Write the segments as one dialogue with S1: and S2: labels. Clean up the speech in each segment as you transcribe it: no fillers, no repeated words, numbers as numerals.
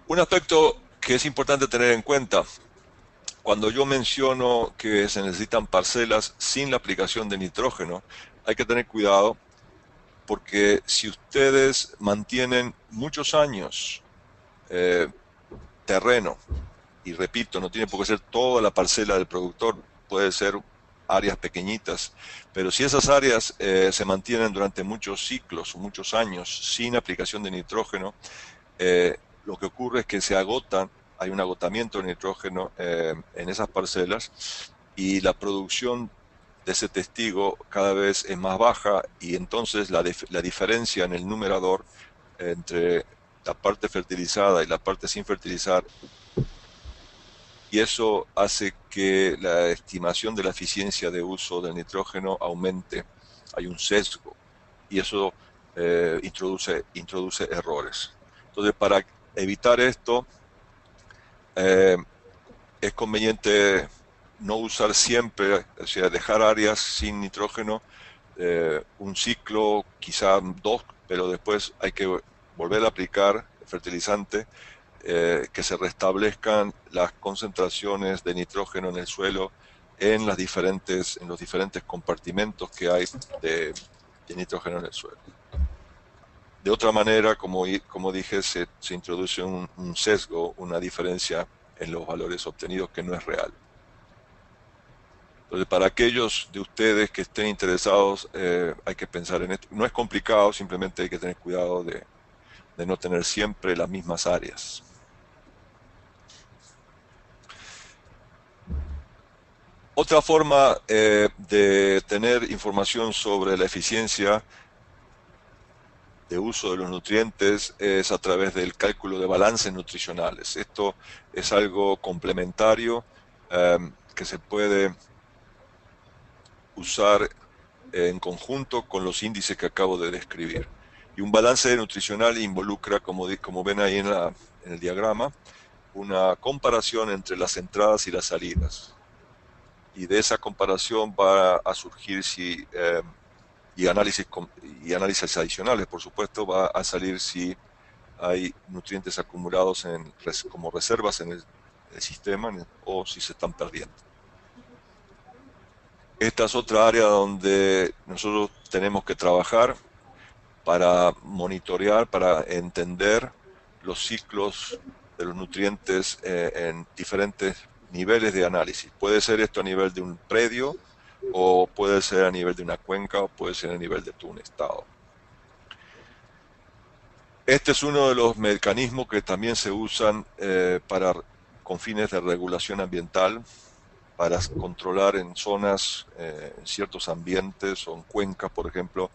S1: Un aspecto que es importante tener en cuenta, cuando yo menciono que se necesitan parcelas sin la aplicación de nitrógeno, hay que tener cuidado porque si ustedes mantienen muchos años eh, terreno, y repito, no tiene por qué ser toda la parcela del productor, puede ser áreas pequeñitas, pero si esas áreas se mantienen durante muchos ciclos o muchos años sin aplicación de nitrógeno, lo que ocurre es que se agotan, hay un agotamiento de nitrógeno en esas parcelas y la producción de ese testigo cada vez es más baja y entonces la diferencia en el numerador entre la parte fertilizada y la parte sin fertilizar, y eso hace que la estimación de la eficiencia de uso del nitrógeno aumente. Hay un sesgo y eso introduce errores. Entonces, para evitar esto, eh, es conveniente no usar siempre, o sea, dejar áreas sin nitrógeno, un ciclo, quizá dos, pero después hay que volver a aplicar fertilizante, que se restablezcan las concentraciones de nitrógeno en el suelo en los diferentes compartimentos que hay de nitrógeno en el suelo. De otra manera, como dije, se introduce un sesgo, una diferencia en los valores obtenidos que no es real. Entonces, para aquellos de ustedes que estén interesados, hay que pensar en esto. No es complicado, simplemente hay que tener cuidado de no tener siempre las mismas áreas. Otra forma de tener información sobre la eficiencia de uso de los nutrientes es a través del cálculo de balances nutricionales. Esto es algo complementario que se puede usar en conjunto con los índices que acabo de describir. Y un balance nutricional involucra, como ven ahí en el diagrama, una comparación entre las entradas y las salidas. Y de esa comparación va a surgir y análisis adicionales, por supuesto, va a salir si hay nutrientes acumulados como reservas en el sistema o si se están perdiendo. Esta es otra área donde nosotros tenemos que trabajar para monitorear, para entender los ciclos de los nutrientes en diferentes niveles de análisis. Puede ser esto a nivel de un predio, o puede ser a nivel de una cuenca, o puede ser a nivel de todo un estado. Este es uno de los mecanismos que también se usan con fines de regulación ambiental, para controlar en zonas, en ciertos ambientes o en cuencas, por ejemplo,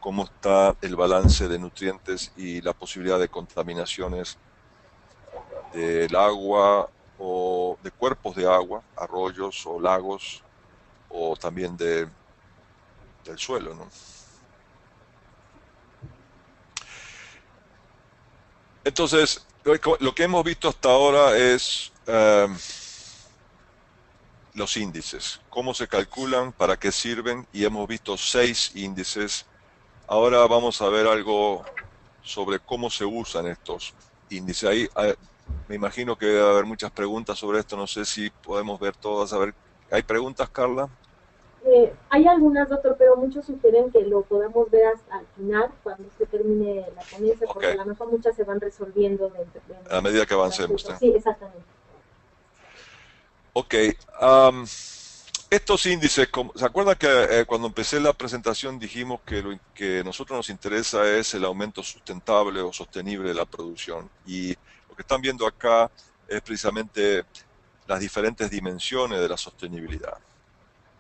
S1: cómo está el balance de nutrientes y la posibilidad de contaminaciones del agua o de cuerpos de agua, arroyos o lagos, o también del suelo, ¿no? Entonces, lo que hemos visto hasta ahora es los índices, cómo se calculan, para qué sirven, y hemos visto 6 índices. Ahora vamos a ver algo sobre cómo se usan estos índices. Ahí me imagino que debe haber muchas preguntas sobre esto, no sé si podemos ver todas. A ver, ¿hay preguntas, Carla?
S2: Hay algunas, doctor, pero muchos sugieren que lo podamos ver hasta al final, cuando se termine la ponencia,
S1: Ok,
S2: porque a lo mejor muchas se van resolviendo
S1: a medida que
S2: el
S1: avancemos,
S2: transcurso.
S1: ¿eh?
S2: Sí, exactamente.
S1: Ok, estos índices, ¿se acuerdan que cuando empecé la presentación dijimos que lo que a nosotros nos interesa es el aumento sustentable o sostenible de la producción? Y lo que están viendo acá es precisamente las diferentes dimensiones de la sostenibilidad: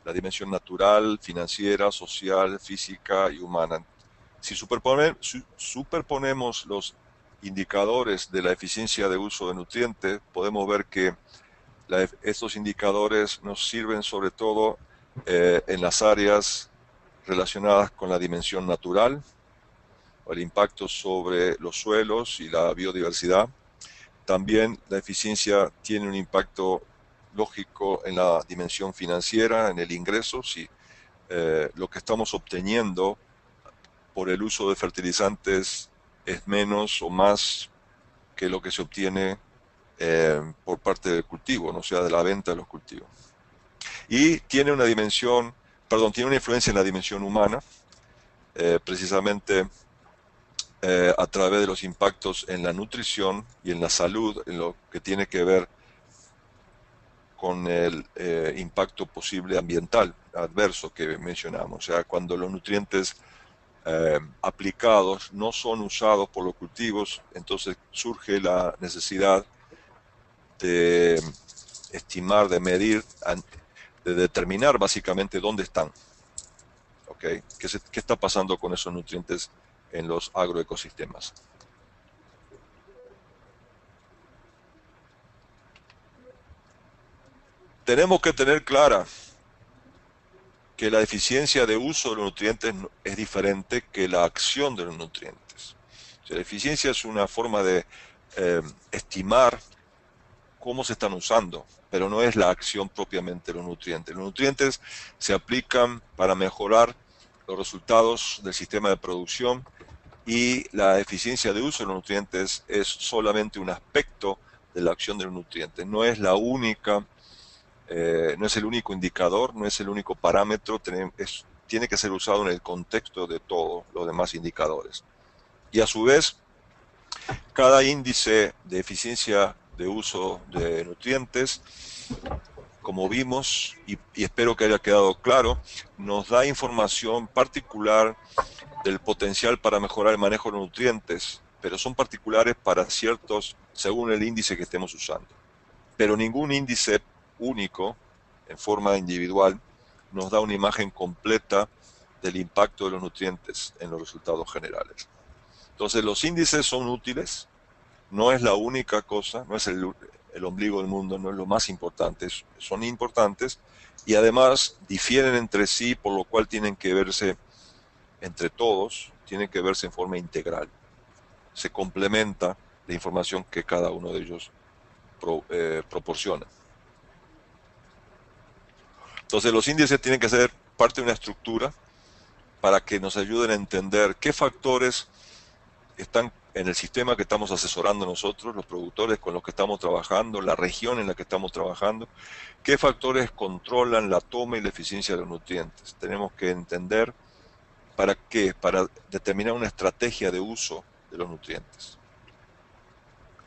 S1: la dimensión natural, financiera, social, física y humana. Si superponemos los indicadores de la eficiencia de uso de nutrientes, podemos ver que estos indicadores nos sirven sobre todo en las áreas relacionadas con la dimensión natural, o el impacto sobre los suelos y la biodiversidad. También la eficiencia tiene un impacto lógico en la dimensión financiera, en el ingreso. Si lo que estamos obteniendo por el uso de fertilizantes es menos o más que lo que se obtiene por parte del cultivo, ¿no? O sea, de la venta de los cultivos. Y tiene una dimensión, perdón, tiene una influencia en la dimensión humana, precisamente a través de los impactos en la nutrición y en la salud, en lo que tiene que ver con el impacto posible ambiental adverso que mencionamos. O sea, cuando los nutrientes aplicados no son usados por los cultivos, entonces surge la necesidad de estimar, de medir, de determinar básicamente dónde están. ¿Okay? ¿Qué está pasando con esos nutrientes en los agroecosistemas? Tenemos que tener clara que la eficiencia de uso de los nutrientes es diferente que la acción de los nutrientes. O sea, la eficiencia es una forma de estimar cómo se están usando, pero no es la acción propiamente de los nutrientes. Los nutrientes se aplican para mejorar los resultados del sistema de producción y la eficiencia de uso de los nutrientes es solamente un aspecto de la acción de los nutrientes, no es la única, no es el único indicador, no es el único parámetro, tiene que ser usado en el contexto de todos los demás indicadores. Y a su vez, cada índice de eficiencia de uso de nutrientes, como vimos, y espero que haya quedado claro, nos da información particular del potencial para mejorar el manejo de los nutrientes, pero son particulares para ciertos, según el índice que estemos usando. Pero ningún índice único, en forma individual, nos da una imagen completa del impacto de los nutrientes en los resultados generales. Entonces los índices son útiles, no es la única cosa, no es el ombligo del mundo, no es lo más importante, son importantes y además difieren entre sí, por lo cual tienen que verse entre todos, tienen que verse en forma integral. Se complementa la información que cada uno de ellos proporciona. Entonces los índices tienen que ser parte de una estructura para que nos ayuden a entender qué factores están en el sistema que estamos asesorando nosotros, los productores con los que estamos trabajando, la región en la que estamos trabajando, qué factores controlan la toma y la eficiencia de los nutrientes. Tenemos que entender para qué, para determinar una estrategia de uso de los nutrientes.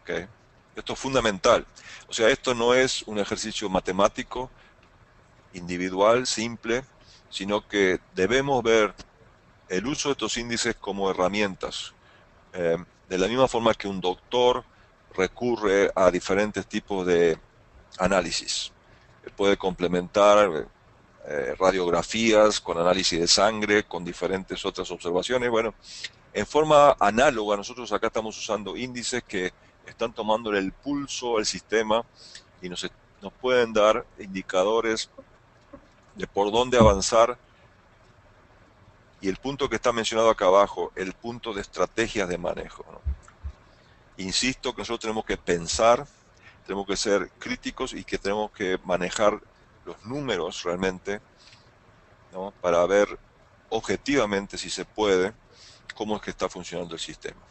S1: ¿Okay? Esto es fundamental. O sea, esto no es un ejercicio matemático, individual, simple, sino que debemos ver el uso de estos índices como herramientas. De la misma forma que un doctor recurre a diferentes tipos de análisis. Puede complementar radiografías con análisis de sangre, con diferentes otras observaciones. Bueno, en forma análoga, nosotros acá estamos usando índices que están tomando el pulso al sistema y nos pueden dar indicadores de por dónde avanzar. Y el punto que está mencionado acá abajo, el punto de estrategias de manejo, ¿no? Insisto que nosotros tenemos que pensar, tenemos que ser críticos y que tenemos que manejar los números realmente, ¿no? Para ver objetivamente, si se puede, cómo es que está funcionando el sistema.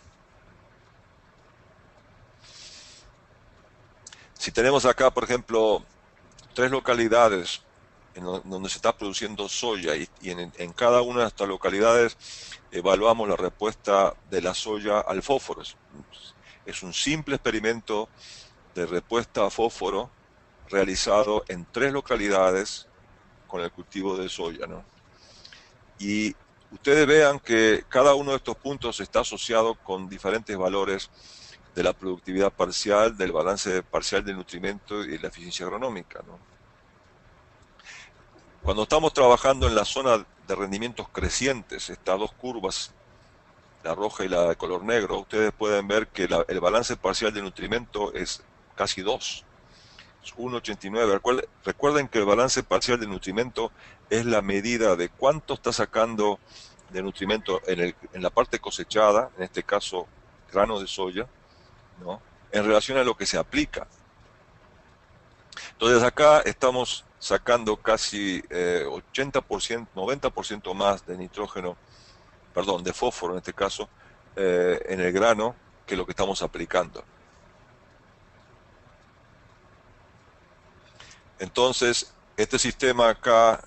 S1: Si tenemos acá, por ejemplo, 3 localidades en donde se está produciendo soya y en cada una de estas localidades evaluamos la respuesta de la soya al fósforo. Es un simple experimento de respuesta a fósforo realizado en 3 localidades con el cultivo de soya, ¿no? Y ustedes vean que cada uno de estos puntos está asociado con diferentes valores de la productividad parcial, del balance parcial del nutrimento y de la eficiencia agronómica, ¿no? Cuando estamos trabajando en la zona de rendimientos crecientes, estas 2 curvas, la roja y la de color negro, ustedes pueden ver que el balance parcial de nutrimento es casi 2, es 1,89. Recuerden que el balance parcial de nutrimento es la medida de cuánto está sacando de nutrimento en la parte cosechada, en este caso grano de soya, ¿no? En relación a lo que se aplica. Entonces acá estamos sacando casi 80%, 90% más de nitrógeno, perdón, de fósforo en este caso, en el grano que lo que estamos aplicando. Entonces, este sistema acá,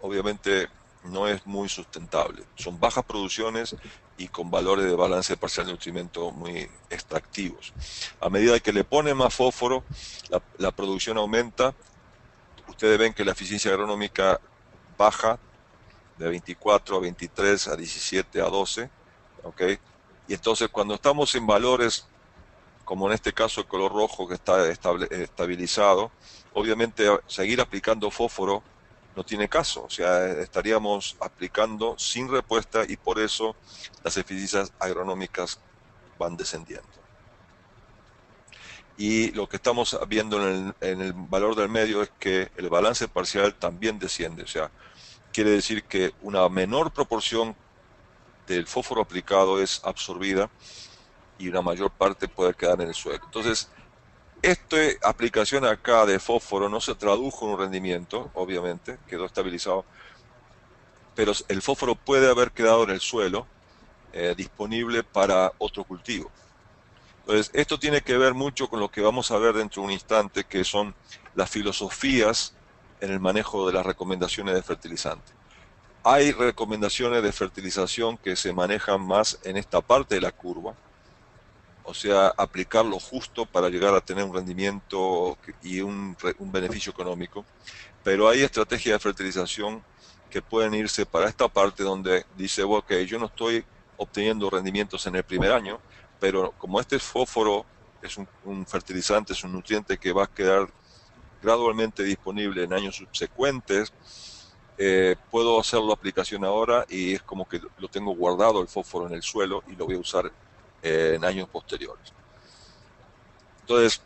S1: obviamente, no es muy sustentable. Son bajas producciones y con valores de balance parcial de nutrimento muy extractivos. A medida que le ponen más fósforo, la producción aumenta. Ustedes ven que la eficiencia agronómica baja de 24 a 23 a 17 a 12, ¿ok? Y entonces cuando estamos en valores, como en este caso el color rojo que está estabilizado, obviamente seguir aplicando fósforo no tiene caso, o sea, estaríamos aplicando sin respuesta y por eso las eficiencias agronómicas van descendiendo. Y lo que estamos viendo en el valor del medio es que el balance parcial también desciende, o sea, quiere decir que una menor proporción del fósforo aplicado es absorbida y una mayor parte puede quedar en el suelo. Entonces, esta aplicación acá de fósforo no se tradujo en un rendimiento, obviamente, quedó estabilizado, pero el fósforo puede haber quedado en el suelo disponible para otro cultivo. Entonces, esto tiene que ver mucho con lo que vamos a ver dentro de un instante, que son las filosofías en el manejo de las recomendaciones de fertilizantes. Hay recomendaciones de fertilización que se manejan más en esta parte de la curva, o sea, aplicar lo justo para llegar a tener un rendimiento y un beneficio económico. Pero hay estrategias de fertilización que pueden irse para esta parte donde dice, ok, yo no estoy obteniendo rendimientos en el primer año, pero como este fósforo es un fertilizante, es un nutriente que va a quedar gradualmente disponible en años subsecuentes, puedo hacer la aplicación ahora y es como que lo tengo guardado el fósforo en el suelo y lo voy a usar en años posteriores. Entonces,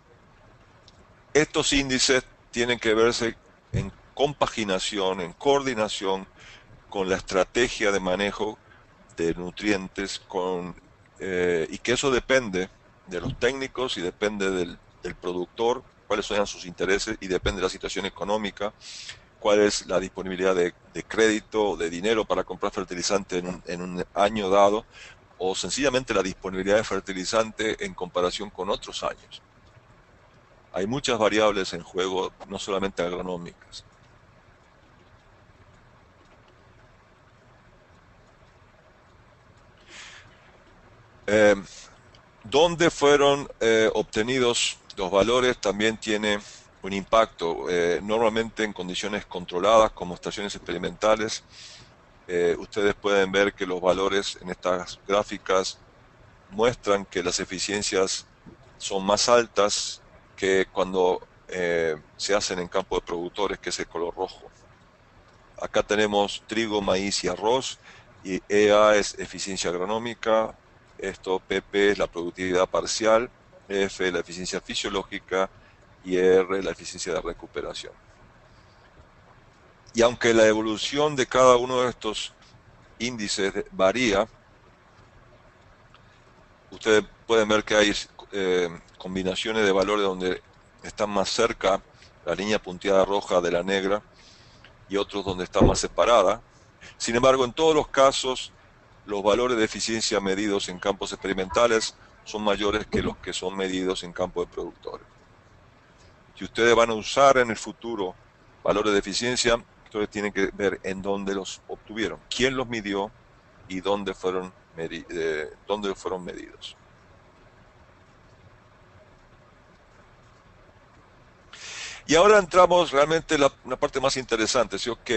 S1: estos índices tienen que verse en compaginación, en coordinación con la estrategia de manejo de nutrientes, y que eso depende de los técnicos y depende del productor, cuáles son sus intereses y depende de la situación económica, cuál es la disponibilidad de crédito, de dinero para comprar fertilizante en un año dado, o sencillamente la disponibilidad de fertilizante en comparación con otros años. Hay muchas variables en juego, no solamente agronómicas. Eh, ¿Dónde fueron obtenidos los valores? También tiene un impacto, normalmente en condiciones controladas como estaciones experimentales. Ustedes pueden ver que los valores en estas gráficas muestran que las eficiencias son más altas que cuando se hacen en campo de productores, que es el color rojo. Acá tenemos trigo, maíz y arroz, y EA es eficiencia agronómica, esto PP es la productividad parcial, F la eficiencia fisiológica y R la eficiencia de recuperación. Y aunque la evolución de cada uno de estos índices varía, ustedes pueden ver que hay combinaciones de valores donde están más cerca la línea punteada roja de la negra y otros donde está más separada. Sin embargo, en todos los casos, los valores de eficiencia medidos en campos experimentales son mayores que los que son medidos en campos de productores. Si ustedes van a usar en el futuro valores de eficiencia, ustedes tienen que ver en dónde los obtuvieron, quién los midió y dónde fueron medidos. Y ahora entramos realmente en una parte más interesante. ¿Sí? Ok,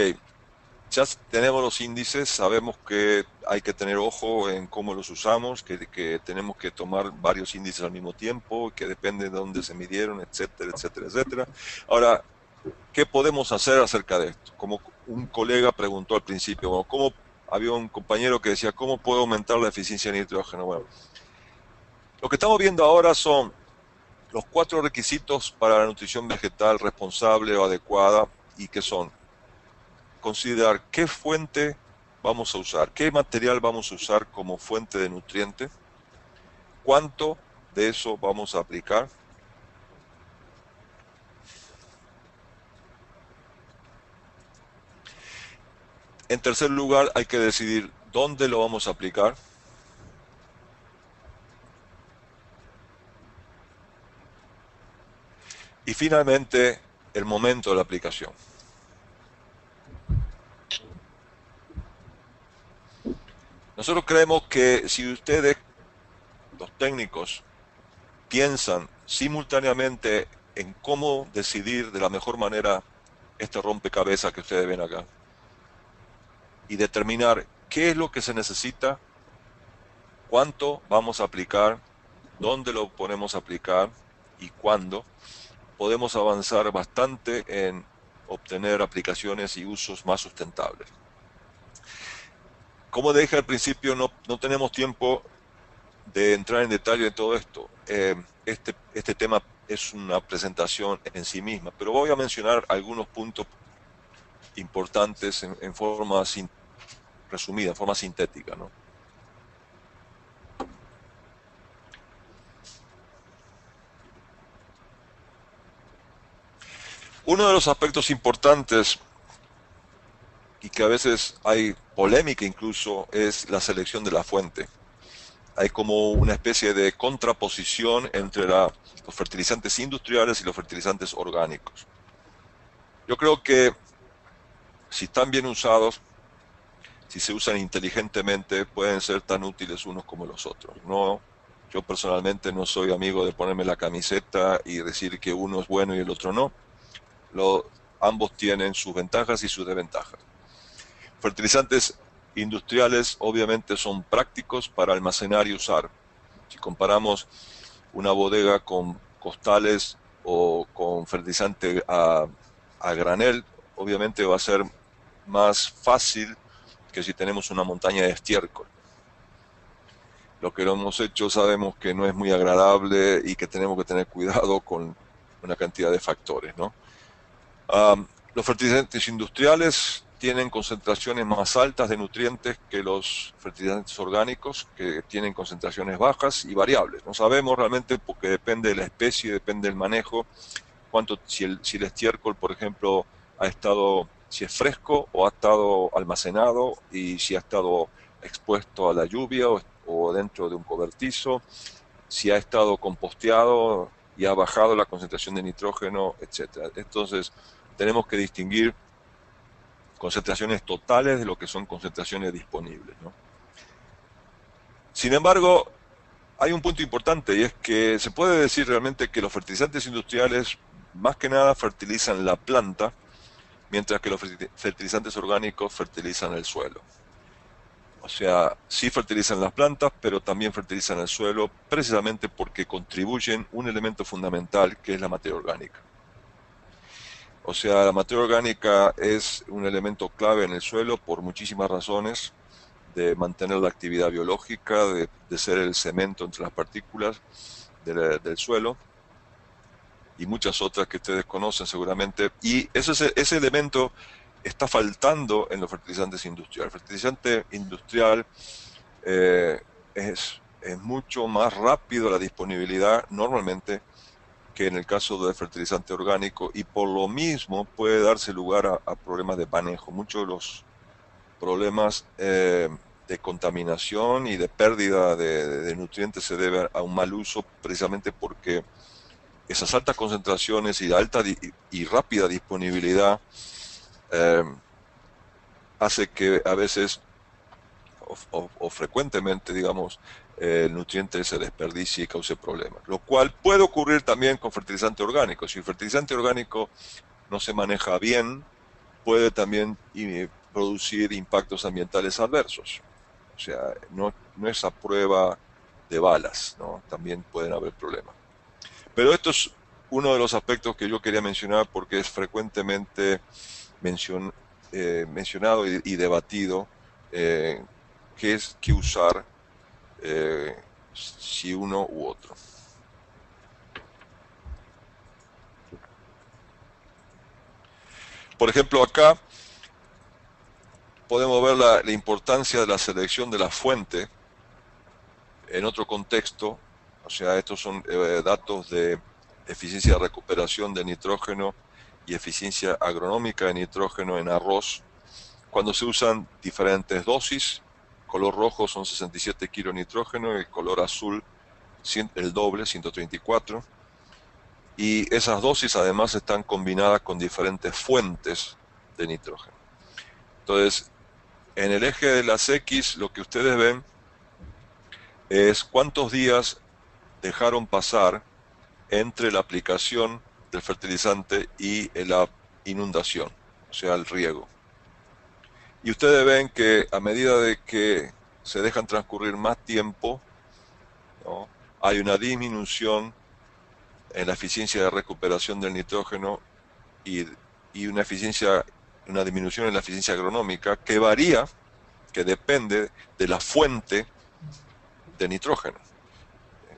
S1: ya tenemos los índices, sabemos que hay que tener ojo en cómo los usamos, que tenemos que tomar varios índices al mismo tiempo, que depende de dónde se midieron, etcétera, etcétera, etcétera. Ahora, ¿qué podemos hacer acerca de esto? Como un colega preguntó al principio, bueno, había un compañero que decía, ¿cómo puedo aumentar la eficiencia de nitrógeno? Bueno, lo que estamos viendo ahora son los 4 requisitos para la nutrición vegetal responsable o adecuada, y que son considerar qué fuente vamos a usar, qué material vamos a usar como fuente de nutriente, cuánto de eso vamos a aplicar. En tercer lugar, hay que decidir dónde lo vamos a aplicar. Y finalmente, el momento de la aplicación. Nosotros creemos que si ustedes, los técnicos, piensan simultáneamente en cómo decidir de la mejor manera este rompecabezas que ustedes ven acá y determinar qué es lo que se necesita, cuánto vamos a aplicar, dónde lo ponemos a aplicar y cuándo, podemos avanzar bastante en obtener aplicaciones y usos más sustentables. Como dije al principio, no tenemos tiempo de entrar en detalle en todo esto. Este tema es una presentación en sí misma, pero voy a mencionar algunos puntos importantes en forma resumida, en forma sintética, ¿no? Uno de los aspectos importantes y que a veces hay polémica incluso es la selección de la fuente. Hay como una especie de contraposición entre los fertilizantes industriales y los fertilizantes orgánicos. Yo creo que si están bien usados, si se usan inteligentemente, pueden ser tan útiles unos como los otros. No, yo personalmente no soy amigo de ponerme la camiseta y decir que uno es bueno y el otro no. Ambos tienen sus ventajas y sus desventajas. Fertilizantes industriales obviamente son prácticos para almacenar y usar. Si comparamos una bodega con costales o con fertilizante a granel, obviamente va a ser más fácil que si tenemos una montaña de estiércol. Lo que lo hemos hecho sabemos que no es muy agradable y que tenemos que tener cuidado con una cantidad de factores, ¿no? Los fertilizantes industriales tienen concentraciones más altas de nutrientes que los fertilizantes orgánicos, que tienen concentraciones bajas y variables. No sabemos realmente porque depende de la especie, depende del manejo, si el estiércol, por ejemplo, si es fresco o ha estado almacenado y si ha estado expuesto a la lluvia o dentro de un cobertizo, si ha estado composteado y ha bajado la concentración de nitrógeno, etc. Entonces, tenemos que distinguir concentraciones totales de lo que son concentraciones disponibles, ¿no? Sin embargo, hay un punto importante y es que se puede decir realmente que los fertilizantes industriales más que nada fertilizan la planta, mientras que los fertilizantes orgánicos fertilizan el suelo. O sea, sí fertilizan las plantas, pero también fertilizan el suelo, precisamente porque contribuyen un elemento fundamental que es la materia orgánica. O sea, la materia orgánica es un elemento clave en el suelo por muchísimas razones, de mantener la actividad biológica, de ser el cemento entre las partículas del suelo y muchas otras que ustedes conocen seguramente. Y ese elemento está faltando en los fertilizantes industriales. El fertilizante industrial es mucho más rápido la disponibilidad normalmente que en el caso del fertilizante orgánico, y por lo mismo puede darse lugar a problemas de manejo. Muchos de los problemas de contaminación y de pérdida de nutrientes se deben a un mal uso, precisamente porque esas altas concentraciones y alta y rápida disponibilidad hace que a veces o frecuentemente, digamos, el nutriente se desperdicie y cause problemas, lo cual puede ocurrir también con fertilizante orgánico. Si el fertilizante orgánico no se maneja bien, puede también producir impactos ambientales adversos. O sea, no es a prueba de balas, ¿no? También pueden haber problemas. Pero esto es uno de los aspectos que yo quería mencionar porque es frecuentemente mencionado y debatido, qué usar, si uno u otro. Por ejemplo, acá podemos ver la importancia de la selección de la fuente en otro contexto. O sea, estos son datos de eficiencia de recuperación de nitrógeno y eficiencia agronómica de nitrógeno en arroz, cuando se usan diferentes dosis. Color rojo son 67 kilos de nitrógeno y color azul el doble, 134. y esas dosis además están combinadas con diferentes fuentes de nitrógeno. Entonces, en el eje de las X, lo que ustedes ven es cuántos días dejaron pasar entre la aplicación del fertilizante y la inundación, o sea, el riego. Y ustedes ven que a medida de que se dejan transcurrir más tiempo, ¿no?, hay una disminución en la eficiencia de recuperación del nitrógeno y, y una disminución en la eficiencia agronómica que varía, que depende de la fuente de nitrógeno.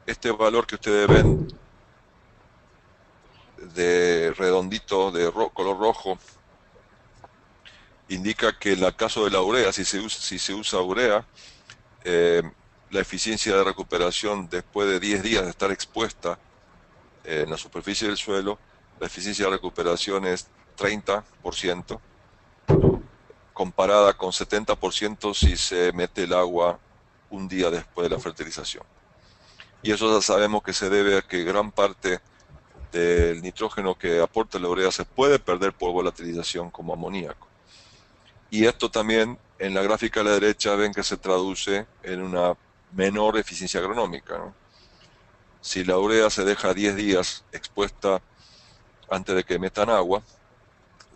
S1: Este valor que ustedes ven de redondito de color rojo indica que en el caso de la urea, si se usa urea, la eficiencia de recuperación después de 10 días de estar expuesta en la superficie del suelo, la eficiencia de recuperación es 30%, comparada con 70% si se mete el agua un día después de la fertilización. Y eso ya sabemos que se debe a que gran parte del nitrógeno que aporta la urea se puede perder por volatilización como amoníaco. Y esto también en la gráfica a la derecha ven que se traduce en una menor eficiencia agronómica, ¿no? Si la urea se deja 10 días expuesta antes de que metan agua,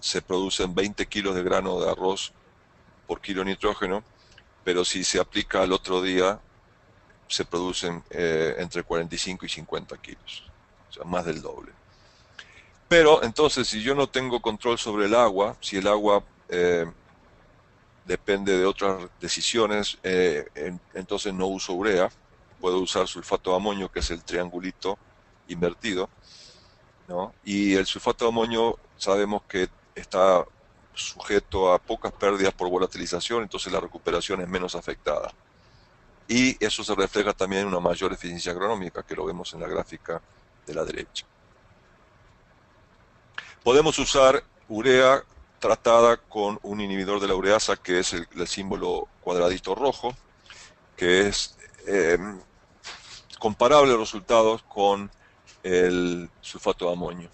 S1: se producen 20 kilos de grano de arroz por kilo de nitrógeno, pero si se aplica al otro día, se producen entre 45 y 50 kilos, o sea, más del doble. Pero entonces, si yo no tengo control sobre el agua, si el agua depende de otras decisiones, entonces no uso urea, puedo usar sulfato de amonio, que es el triangulito invertido, ¿no? Y el sulfato de amonio sabemos que está sujeto a pocas pérdidas por volatilización, entonces la recuperación es menos afectada. Y eso se refleja también en una mayor eficiencia agronómica, que lo vemos en la gráfica de la derecha. Podemos usar urea tratada con un inhibidor de la ureasa, que es el símbolo cuadradito rojo, que es comparable los resultados con el sulfato de amonio.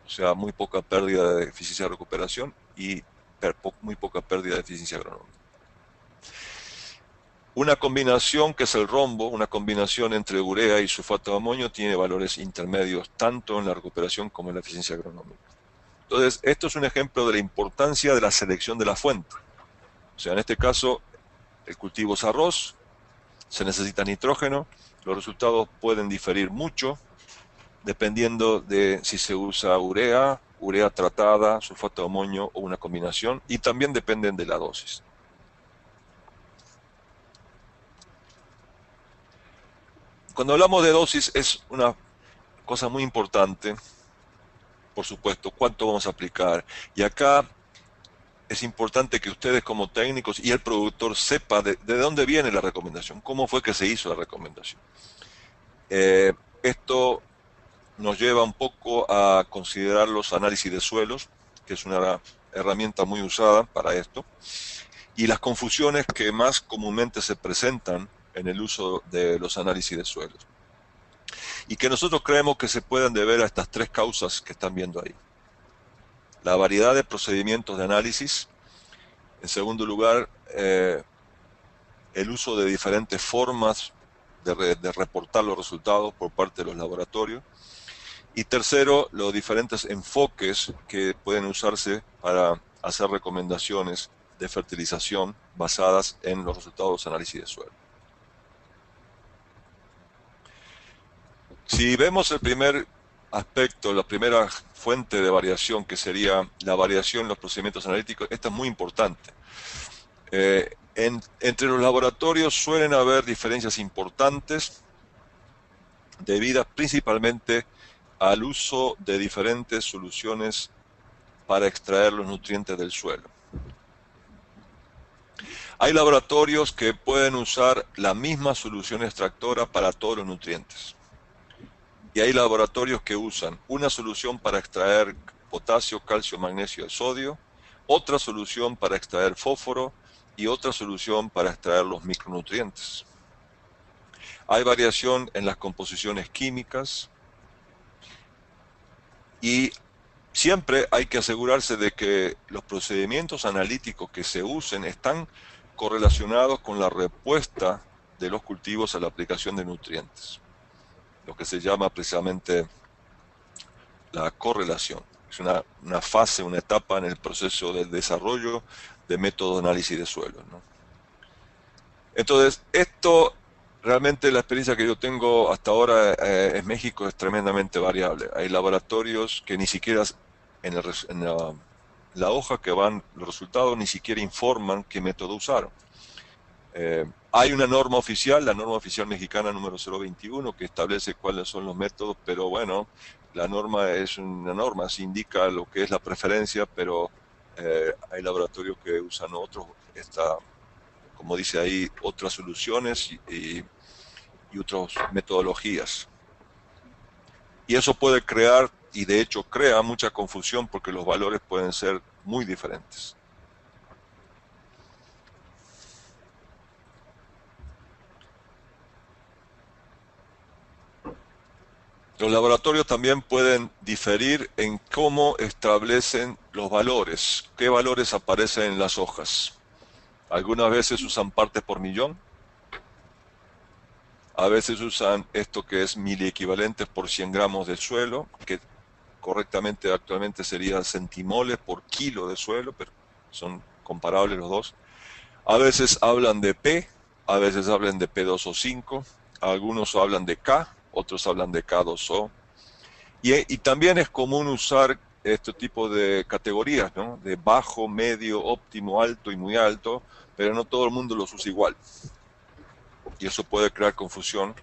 S1: O sea, muy poca pérdida de eficiencia de recuperación y muy poca pérdida de eficiencia agronómica. Una combinación que es el rombo, una combinación entre urea y sulfato de amonio, tiene valores intermedios tanto en la recuperación como en la eficiencia agronómica. Entonces, esto es un ejemplo de la importancia de la selección de la fuente. O sea, en este caso, el cultivo es arroz, se necesita nitrógeno, los resultados pueden diferir mucho dependiendo de si se usa urea tratada, sulfato de amonio o una combinación, y también dependen de la dosis. Cuando hablamos de dosis es una cosa muy importante, por supuesto, cuánto vamos a aplicar. Y acá es importante que ustedes como técnicos y el productor sepa de dónde viene la recomendación, cómo fue que se hizo la recomendación. Esto nos lleva un poco a considerar los análisis de suelos, que es una herramienta muy usada para esto, y las confusiones que más comúnmente se presentan en el uso de los análisis de suelos, y que nosotros creemos que se pueden deber a estas tres causas que están viendo ahí. La variedad de procedimientos de análisis. En segundo lugar, el uso de diferentes formas de reportar los resultados por parte de los laboratorios. Y tercero, los diferentes enfoques que pueden usarse para hacer recomendaciones de fertilización basadas en los resultados de los análisis de suelo. Si vemos el primer aspecto, la primera fuente de variación, que sería la variación en los procedimientos analíticos, esta es muy importante. Entre los laboratorios suelen haber diferencias importantes debidas principalmente al uso de diferentes soluciones para extraer los nutrientes del suelo. Hay laboratorios que pueden usar la misma solución extractora para todos los nutrientes. Y hay laboratorios que usan una solución para extraer potasio, calcio, magnesio y sodio, otra solución para extraer fósforo y otra solución para extraer los micronutrientes. Hay variación en las composiciones químicas, Y siempre hay que asegurarse de que los procedimientos analíticos que se usen están correlacionados con la respuesta de los cultivos a la aplicación de nutrientes, lo que se llama precisamente la correlación. Es una fase, una etapa en el proceso del desarrollo de métodos de análisis de suelo, ¿no? Entonces, esto realmente la experiencia que yo tengo hasta ahora en México es tremendamente variable. Hay laboratorios que ni siquiera en la hoja que van los resultados ni siquiera informan qué método usaron. Hay una norma oficial, la norma oficial mexicana número 021, que establece cuáles son los métodos, pero bueno, la norma es una norma, se indica lo que es la preferencia, pero hay laboratorios que usan otros, como dice ahí, otras soluciones y otras metodologías. Y eso puede crear, y de hecho crea mucha confusión porque los valores pueden ser muy diferentes. Los laboratorios también pueden diferir en cómo establecen los valores, qué valores aparecen en las hojas. Algunas veces usan partes por millón, a veces usan esto que es miliequivalentes por 100 gramos de suelo, que correctamente actualmente sería centimoles por kilo de suelo, pero son comparables los dos. A veces hablan de P, a veces hablan de P2O5, algunos hablan de K, otros hablan de K2O. Y también es común usar este tipo de categorías, ¿no? De bajo, medio, óptimo, alto y muy alto, pero no todo el mundo los usa igual. Y eso puede crear confusión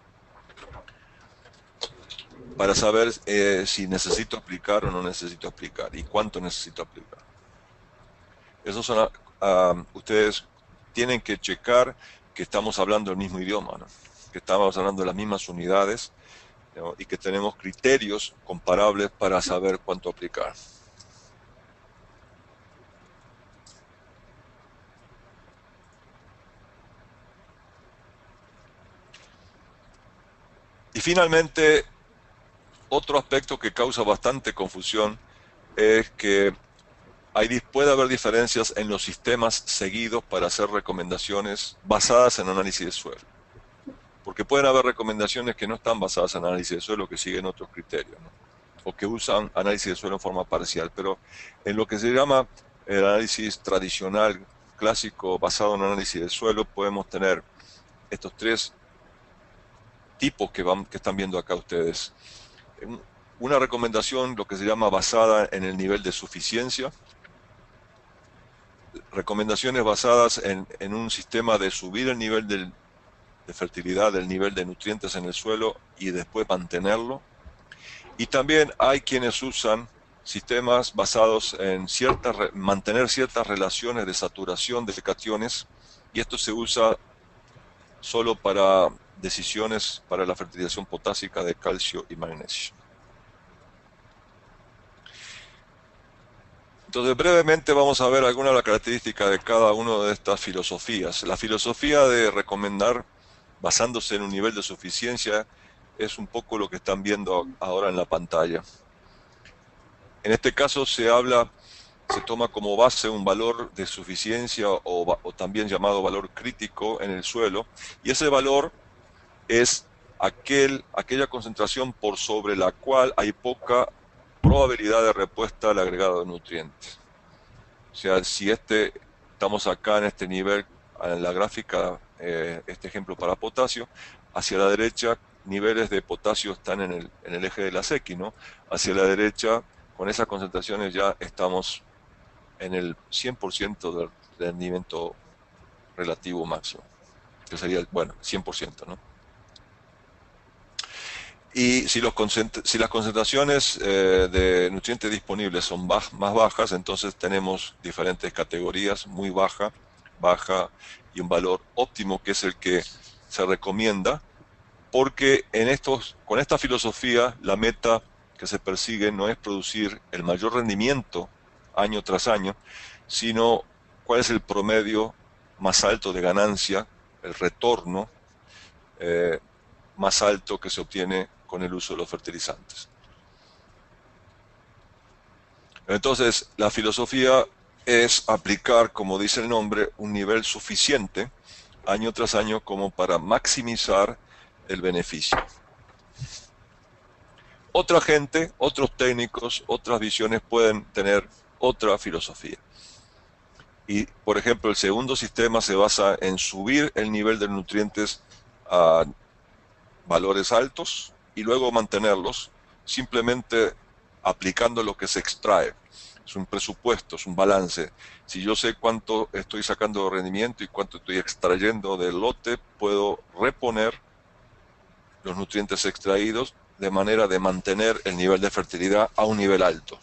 S1: para saber si necesito aplicar o no necesito aplicar y cuánto necesito aplicar. Esos son, ustedes tienen que checar que estamos hablando el mismo idioma, ¿no? Que estamos hablando de las mismas unidades, ¿no? Y que tenemos criterios comparables para saber cuánto aplicar. Y finalmente, otro aspecto que causa bastante confusión es que puede haber diferencias en los sistemas seguidos para hacer recomendaciones basadas en análisis de suelo. Porque pueden haber recomendaciones que no están basadas en análisis de suelo, que siguen otros criterios, ¿no? O que usan análisis de suelo en forma parcial. Pero en lo que se llama el análisis tradicional, clásico, basado en análisis de suelo, podemos tener estos tres tipos que están viendo acá ustedes. Una recomendación, lo que se llama basada en el nivel de suficiencia. Recomendaciones basadas en un sistema de subir el nivel de fertilidad, el nivel de nutrientes en el suelo y después mantenerlo. Y también hay quienes usan sistemas basados en mantener ciertas relaciones de saturación de cationes, y esto se usa solo para decisiones para la fertilización potásica de calcio y magnesio. Entonces, brevemente vamos a ver algunas de las características de cada una de estas filosofías. La filosofía de recomendar basándose en un nivel de suficiencia es un poco lo que están viendo ahora en la pantalla. En este caso se toma como base un valor de suficiencia o también llamado valor crítico en el suelo, y ese valor es aquella concentración por sobre la cual hay poca probabilidad de respuesta al agregado de nutrientes. O sea, si estamos acá en este nivel, en la gráfica, este ejemplo para potasio, hacia la derecha niveles de potasio están en el eje de las X, ¿no? Hacia la derecha, con esas concentraciones ya estamos en el 100% del rendimiento relativo máximo, que sería, bueno, 100%, ¿no? Y si las concentraciones de nutrientes disponibles son más bajas, entonces tenemos diferentes categorías, muy baja, baja y un valor óptimo, que es el que se recomienda, porque con esta filosofía la meta que se persigue no es producir el mayor rendimiento año tras año, sino cuál es el promedio más alto de ganancia, el retorno más alto que se obtiene con el uso de los fertilizantes. Entonces, la filosofía es aplicar, como dice el nombre, un nivel suficiente año tras año como para maximizar el beneficio. Otra gente, otros técnicos, otras visiones pueden tener otra filosofía. Y, por ejemplo, el segundo sistema se basa en subir el nivel de nutrientes a valores altos y luego mantenerlos simplemente aplicando lo que se extrae. Es un presupuesto, es un balance. Si yo sé cuánto estoy sacando de rendimiento y cuánto estoy extrayendo del lote, puedo reponer los nutrientes extraídos de manera de mantener el nivel de fertilidad a un nivel alto.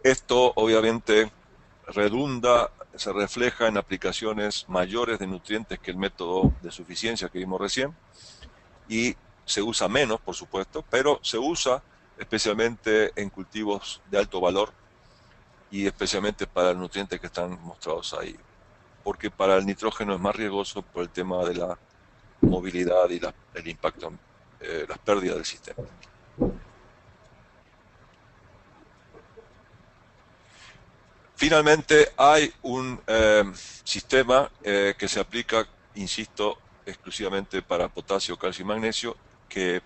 S1: Esto obviamente redunda, se refleja en aplicaciones mayores de nutrientes que el método de suficiencia que vimos recién, y se usa menos, por supuesto, pero se usa especialmente en cultivos de alto valor y especialmente para los nutrientes que están mostrados ahí, porque para el nitrógeno es más riesgoso por el tema de la movilidad y el impacto, las pérdidas del sistema. Finalmente, hay un sistema que se aplica, insisto, exclusivamente para potasio, calcio y magnesio, que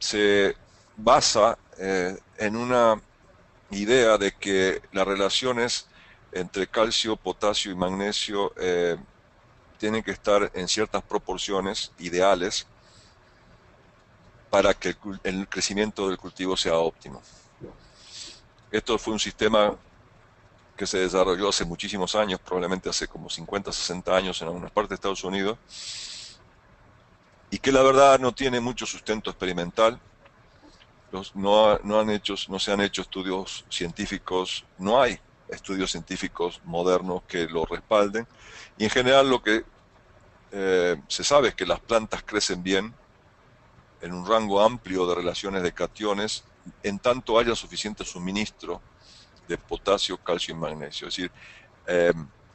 S1: se basa en una idea de que las relaciones entre calcio, potasio y magnesio tienen que estar en ciertas proporciones ideales para que el crecimiento del cultivo sea óptimo. Esto fue un sistema que se desarrolló hace muchísimos años, probablemente hace como 50, 60 años en algunas partes de Estados Unidos, y que la verdad no tiene mucho sustento experimental. No se han hecho estudios científicos, no hay estudios científicos modernos que lo respalden, y en general lo que se sabe es que las plantas crecen bien en un rango amplio de relaciones de cationes en tanto haya suficiente suministro de potasio, calcio y magnesio. Es decir,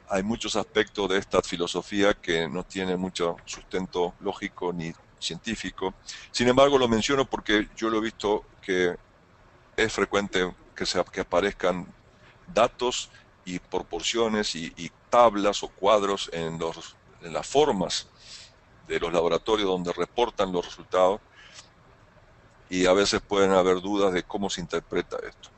S1: hay muchos aspectos de esta filosofía que no tienen mucho sustento lógico ni científico. Sin embargo, lo menciono porque yo lo he visto que es frecuente que aparezcan datos y proporciones y tablas o cuadros en las formas de los laboratorios donde reportan los resultados, y a veces pueden haber dudas de cómo se interpreta esto.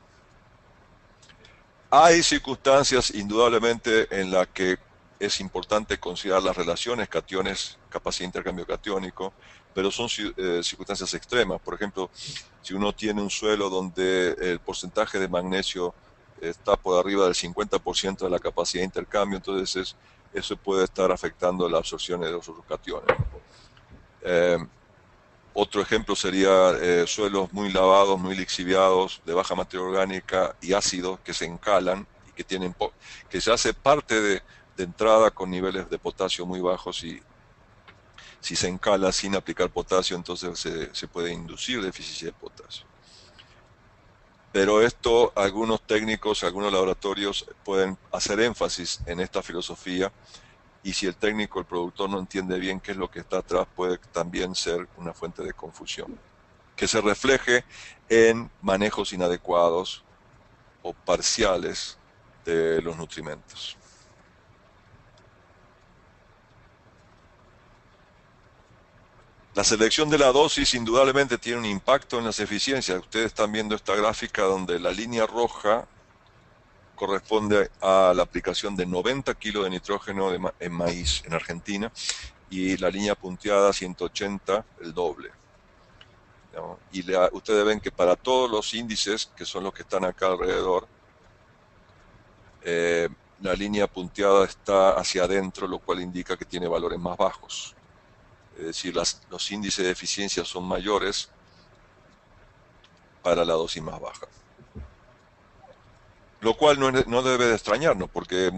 S1: Hay circunstancias indudablemente en las que es importante considerar las relaciones cationes, capacidad de intercambio catiónico, pero son circunstancias extremas. Por ejemplo, si uno tiene un suelo donde el porcentaje de magnesio está por arriba del 50% de la capacidad de intercambio, entonces eso puede estar afectando la absorción de los otros cationes. Otro ejemplo sería suelos muy lavados, muy lixiviados, de baja materia orgánica y ácidos que se encalan y que se hace parte de entrada con niveles de potasio muy bajos, y si se encala sin aplicar potasio, entonces se puede inducir deficiencia de potasio. Pero esto, algunos técnicos, algunos laboratorios pueden hacer énfasis en esta filosofía, y si el técnico, el productor, no entiende bien qué es lo que está atrás, puede también ser una fuente de confusión, que se refleje en manejos inadecuados o parciales de los nutrimentos. La selección de la dosis indudablemente tiene un impacto en las eficiencias. Ustedes están viendo esta gráfica donde la línea roja corresponde a la aplicación de 90 kilos de nitrógeno en maíz en Argentina, y la línea punteada 180, el doble. ¿No? Y ustedes ven que para todos los índices, que son los que están acá alrededor, la línea punteada está hacia adentro, lo cual indica que tiene valores más bajos. Es decir, los índices de eficiencia son mayores para la dosis más baja. Lo cual no debe de extrañarnos, porque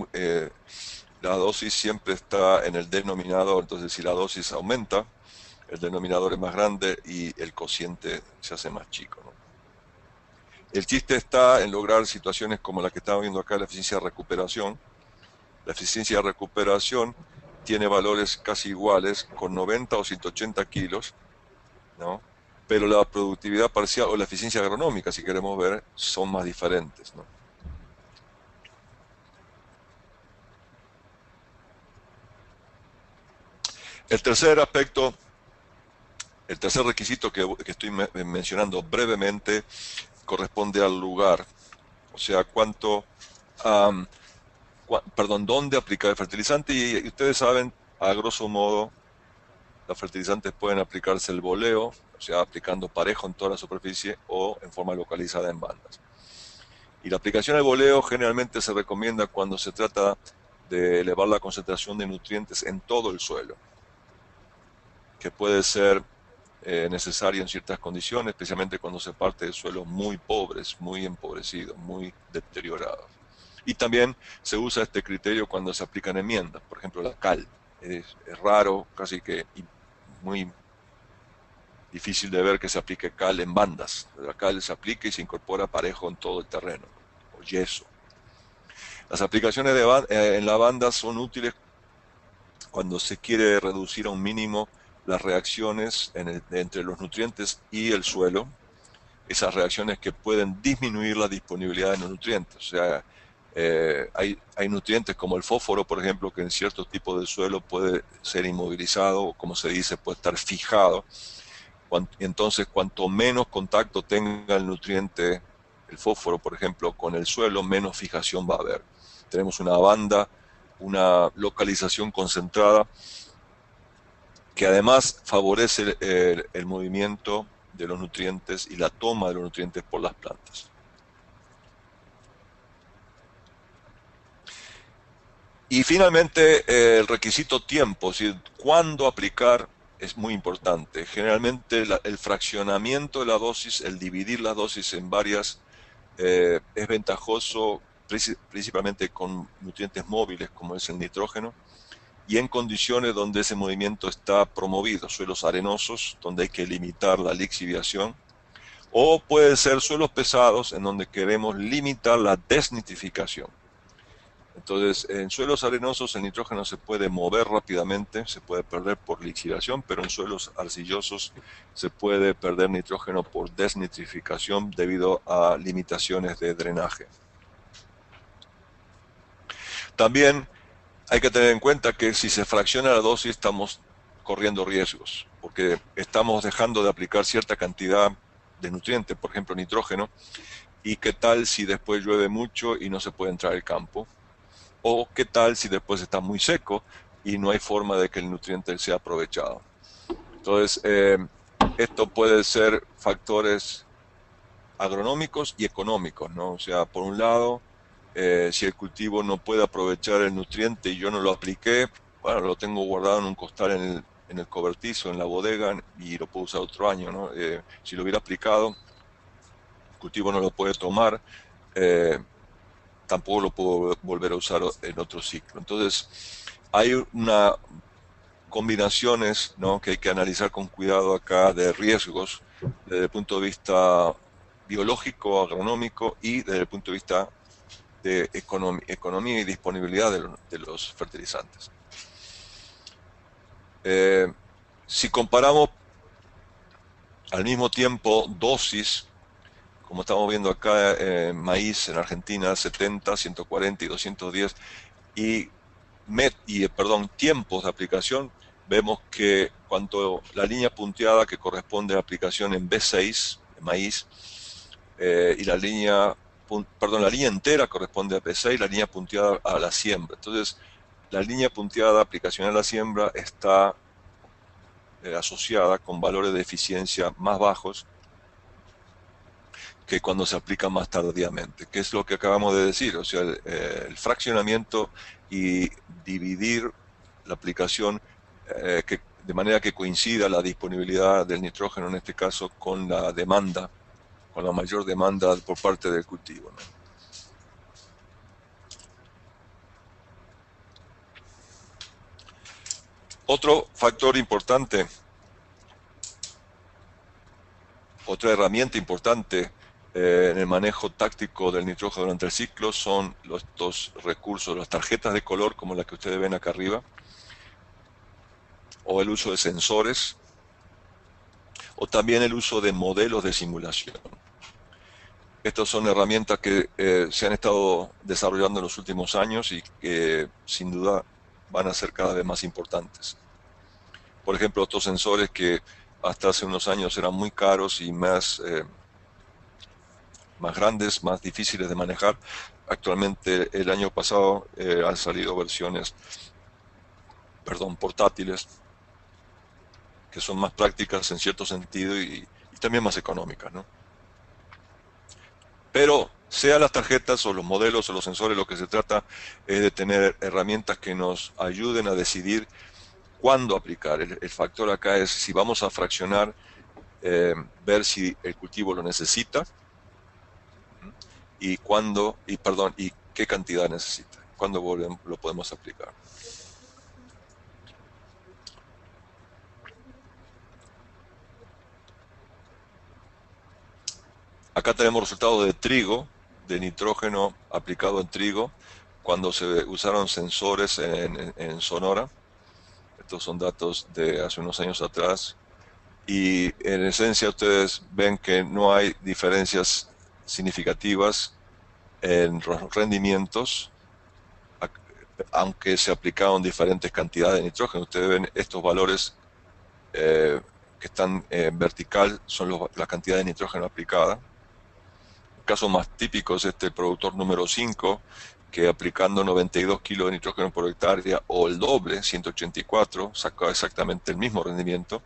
S1: la dosis siempre está en el denominador. Entonces, si la dosis aumenta, el denominador es más grande y el cociente se hace más chico, ¿no? El chiste está en lograr situaciones como la que estamos viendo acá, la eficiencia de recuperación. La eficiencia de recuperación tiene valores casi iguales con 90 o 180 kilos, ¿no? pero la productividad parcial o la eficiencia agronómica, si queremos ver, son más diferentes, ¿no? El tercer aspecto, el tercer requisito que estoy mencionando brevemente corresponde al lugar, o sea, dónde aplicar el fertilizante, y ustedes saben, a grosso modo, los fertilizantes pueden aplicarse el voleo, o sea, aplicando parejo en toda la superficie o en forma localizada en bandas. Y la aplicación al voleo generalmente se recomienda cuando se trata de elevar la concentración de nutrientes en todo el suelo, que puede ser necesario en ciertas condiciones, especialmente cuando se parte de suelos muy pobres, muy empobrecidos, muy deteriorados. Y también se usa este criterio cuando se aplican enmiendas, por ejemplo la cal. Es raro, casi que muy difícil de ver que se aplique cal en bandas. La cal se aplica y se incorpora parejo en todo el terreno, o yeso. Las aplicaciones en la banda son útiles cuando se quiere reducir a un mínimo las reacciones entre los nutrientes y el suelo, esas reacciones que pueden disminuir la disponibilidad de los nutrientes. O sea, hay nutrientes como el fósforo, por ejemplo, que en ciertos tipos de suelo puede ser inmovilizado, o como se dice, puede estar fijado. Entonces, cuanto menos contacto tenga el nutriente, el fósforo, por ejemplo, con el suelo, menos fijación va a haber. Tenemos una banda, una localización concentrada, que además favorece el movimiento de los nutrientes y la toma de los nutrientes por las plantas. Y finalmente, el requisito tiempo, es decir, cuándo aplicar, es muy importante. Generalmente el fraccionamiento de la dosis, el dividir la dosis en varias, es ventajoso principalmente con nutrientes móviles como es el nitrógeno, y en condiciones donde ese movimiento está promovido, suelos arenosos, donde hay que limitar la lixiviación, o puede ser suelos pesados, en donde queremos limitar la desnitrificación. Entonces, en suelos arenosos el nitrógeno se puede mover rápidamente, se puede perder por lixiviación, pero en suelos arcillosos se puede perder nitrógeno por desnitrificación debido a limitaciones de drenaje. También hay que tener en cuenta que si se fracciona la dosis estamos corriendo riesgos, porque estamos dejando de aplicar cierta cantidad de nutrientes, por ejemplo nitrógeno, y qué tal si después llueve mucho y no se puede entrar al campo, o qué tal si después está muy seco y no hay forma de que el nutriente sea aprovechado. Entonces, esto puede ser factores agronómicos y económicos, ¿no? O sea, por un lado, si el cultivo no puede aprovechar el nutriente y yo no lo apliqué, bueno, lo tengo guardado en un costal en el cobertizo, en la bodega, y lo puedo usar otro año, ¿no? Si lo hubiera aplicado, el cultivo no lo puede tomar, tampoco lo puedo volver a usar en otro ciclo. Entonces, hay una combinaciones, ¿no?, que hay que analizar con cuidado acá de riesgos desde el punto de vista biológico, agronómico y desde el punto de vista de economía y disponibilidad de los fertilizantes. Si comparamos al mismo tiempo dosis, como estamos viendo acá, maíz en Argentina 70, 140 y 210, y tiempos de aplicación, vemos que cuanto la línea punteada que corresponde a la aplicación en B6, en maíz, y la línea entera corresponde a B6, la línea punteada a la siembra. Entonces, la línea punteada aplicación a la siembra está asociada con valores de eficiencia más bajos que cuando se aplica más tardíamente, que es lo que acabamos de decir. O sea, el fraccionamiento y dividir la aplicación de manera que coincida la disponibilidad del nitrógeno, en este caso, con la demanda, con la mayor demanda por parte del cultivo, ¿no? Otro factor importante, otra herramienta importante en el manejo táctico del nitrógeno durante el ciclo son estos recursos, las tarjetas de color como la que ustedes ven acá arriba, o el uso de sensores, o también el uso de modelos de simulación. Estas son herramientas que se han estado desarrollando en los últimos años y que sin duda van a ser cada vez más importantes. Por ejemplo, estos sensores que hasta hace unos años eran muy caros y más grandes, más difíciles de manejar. Actualmente, el año pasado han salido versiones, portátiles, que son más prácticas en cierto sentido y también más económicas, ¿no? Pero sea las tarjetas o los modelos o los sensores, lo que se trata es de tener herramientas que nos ayuden a decidir cuándo aplicar. El factor acá es si vamos a fraccionar, ver si el cultivo lo necesita y cuándo, y qué cantidad necesita, cuándo lo podemos aplicar. Acá tenemos resultados de trigo, de nitrógeno aplicado en trigo, cuando se usaron sensores en Sonora. Estos son datos de hace unos años atrás. Y en esencia ustedes ven que no hay diferencias significativas en los rendimientos, aunque se aplicaron diferentes cantidades de nitrógeno. Ustedes ven estos valores que están en vertical, son la cantidad de nitrógeno aplicada. El caso más típico es el productor número 5, que aplicando 92 kilos de nitrógeno por hectárea o el doble, 184, sacó exactamente el mismo rendimiento.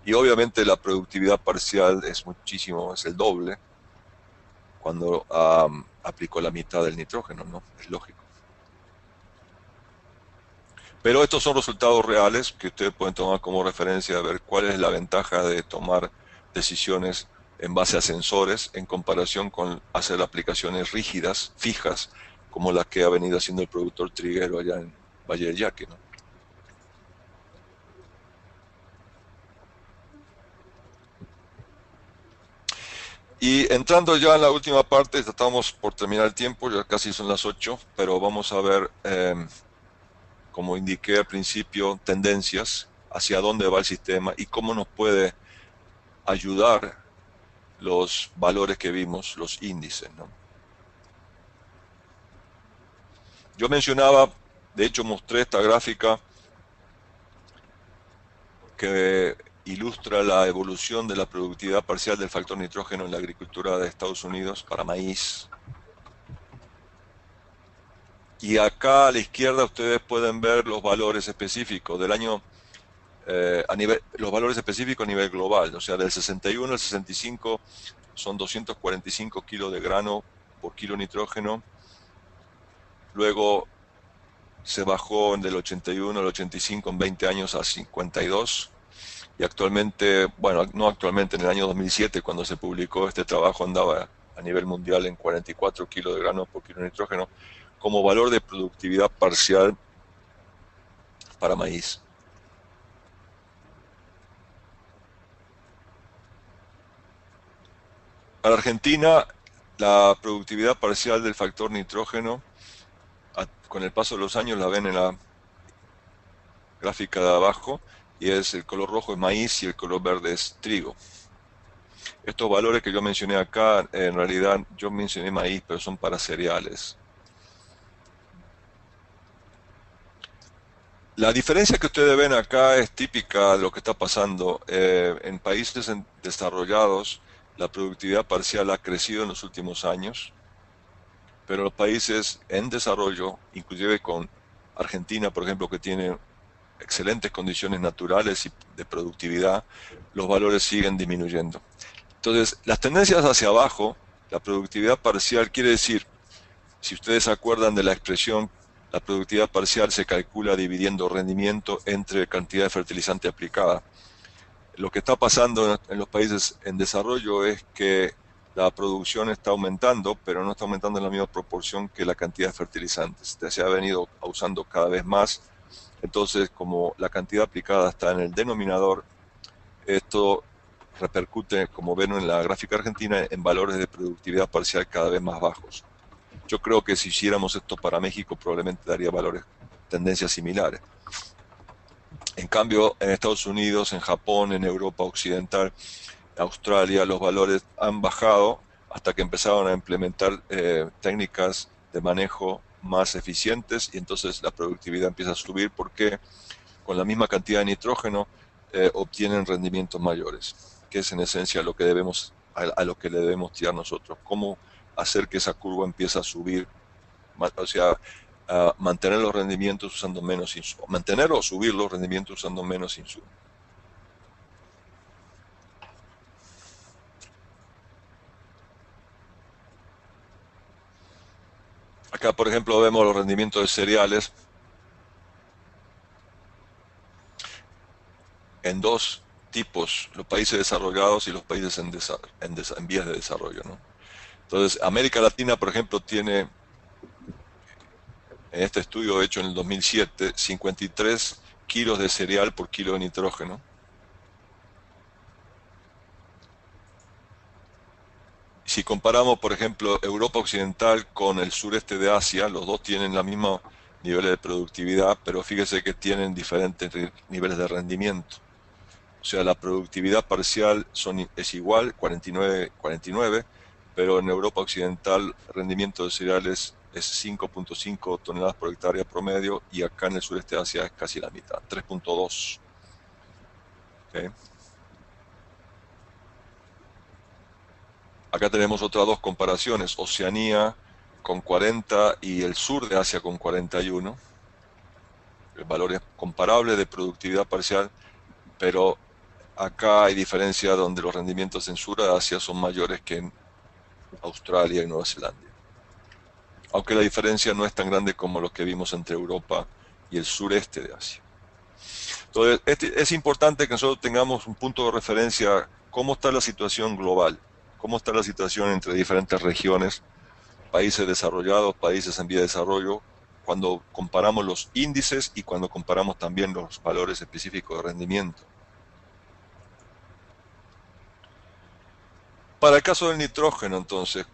S1: Y obviamente la productividad parcial es el doble cuando aplicó la mitad del nitrógeno, ¿no? Es lógico. Pero estos son resultados reales que ustedes pueden tomar como referencia a ver cuál es la ventaja de tomar decisiones en base a sensores en comparación con hacer aplicaciones rígidas, fijas, como las que ha venido haciendo el productor triguero allá en Valle del Yaqui, ¿no? Y entrando ya en la última parte, estamos por terminar el tiempo, ya casi son las 8, pero vamos a ver, como indiqué al principio, tendencias, hacia dónde va el sistema y cómo nos puede ayudar los valores que vimos, los índices, ¿no? Yo mencionaba, de hecho mostré esta gráfica que ilustra la evolución de la productividad parcial del factor nitrógeno en la agricultura de Estados Unidos para maíz. Y acá a la izquierda ustedes pueden ver los valores específicos del año, los valores específicos a nivel global, o sea, del 61 al 65 son 245 kilos de grano por kilo nitrógeno. Luego se bajó del 81 al 85 en 20 años a 52. Y actualmente, bueno, no actualmente, en el año 2007, cuando se publicó este trabajo, andaba a nivel mundial en 44 kilos de grano por kilo nitrógeno como valor de productividad parcial para maíz. Para Argentina, la productividad parcial del factor nitrógeno, con el paso de los años, la ven en la gráfica de abajo, y el color rojo es maíz y el color verde es trigo. Estos valores que yo mencioné acá, en realidad yo mencioné maíz, pero son para cereales. La diferencia que ustedes ven acá es típica de lo que está pasando. En países desarrollados, la productividad parcial ha crecido en los últimos años, pero los países en desarrollo, inclusive con Argentina, por ejemplo, que tiene excelentes condiciones naturales y de productividad, los valores siguen disminuyendo. Entonces, las tendencias hacia abajo, la productividad parcial quiere decir, si ustedes se acuerdan de la expresión, la productividad parcial se calcula dividiendo rendimiento entre cantidad de fertilizante aplicada. Lo que está pasando en los países en desarrollo es que la producción está aumentando, pero no está aumentando en la misma proporción que la cantidad de fertilizantes. Se ha venido usando cada vez más. Entonces, como la cantidad aplicada está en el denominador, esto repercute, como ven en la gráfica argentina, en valores de productividad parcial cada vez más bajos. Yo creo que si hiciéramos esto para México, probablemente daría tendencias similares. En cambio, en Estados Unidos, en Japón, en Europa Occidental, Australia, los valores han bajado hasta que empezaron a implementar técnicas de manejo más eficientes y entonces la productividad empieza a subir porque con la misma cantidad de nitrógeno obtienen rendimientos mayores, que es en esencia lo que debemos, a lo que le debemos tirar nosotros. Cómo hacer que esa curva empiece a subir, o sea, mantener los rendimientos usando menos insumos, mantener o subir los rendimientos usando menos insumos. Acá, por ejemplo, vemos los rendimientos de cereales en dos tipos, los países desarrollados y los países en vías de desarrollo, ¿no? Entonces, América Latina, por ejemplo, tiene, en este estudio hecho en el 2007, 53 kilos de cereal por kilo de nitrógeno. Si comparamos, por ejemplo, Europa Occidental con el sureste de Asia, los dos tienen los mismos niveles de productividad, pero fíjese que tienen diferentes niveles de rendimiento. O sea, la productividad parcial es igual, 49, pero en Europa Occidental el rendimiento de cereales es 5.5 toneladas por hectárea promedio y acá en el sureste de Asia es casi la mitad, 3.2. ¿Okay? Acá tenemos otras dos comparaciones, Oceanía con 40 y el sur de Asia con 41. El valor es comparable de productividad parcial, pero acá hay diferencia donde los rendimientos en sur de Asia son mayores que en Australia y Nueva Zelanda. Aunque la diferencia no es tan grande como lo que vimos entre Europa y el sureste de Asia. Entonces, es importante que nosotros tengamos un punto de referencia, cómo está la situación global, cómo está la situación entre diferentes regiones, países desarrollados, países en vía de desarrollo, cuando comparamos los índices y cuando comparamos también los valores específicos de rendimiento. Para el caso del nitrógeno, entonces,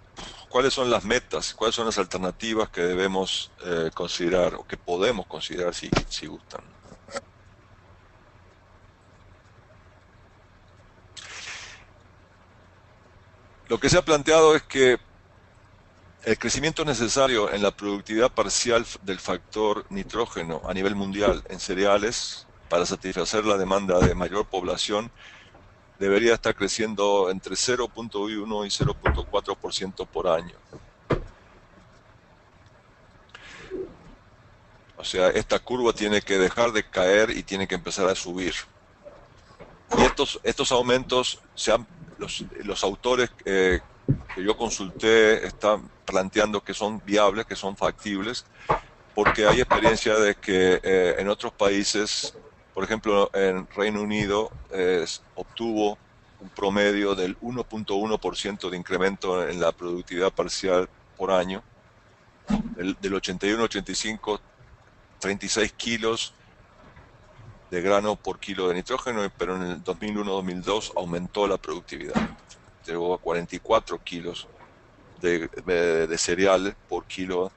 S1: ¿cuáles son las metas? ¿Cuáles son las alternativas que debemos considerar o que podemos considerar si gustan? Lo que se ha planteado es que el crecimiento necesario en la productividad parcial del factor nitrógeno a nivel mundial en cereales para satisfacer la demanda de mayor población debería estar creciendo entre 0.1 y 0.4% por año. O sea, esta curva tiene que dejar de caer y tiene que empezar a subir. Y estos aumentos, los autores que yo consulté están planteando que son viables, que son factibles, porque hay experiencia de que en otros países, por ejemplo en Reino Unido, obtuvo un promedio del 1.1% de incremento en la productividad parcial por año, del 81-85, 36 kilos de grano por kilo de nitrógeno, pero en el 2001-2002 aumentó la productividad, llegó a 44 kilos de cereal por kilo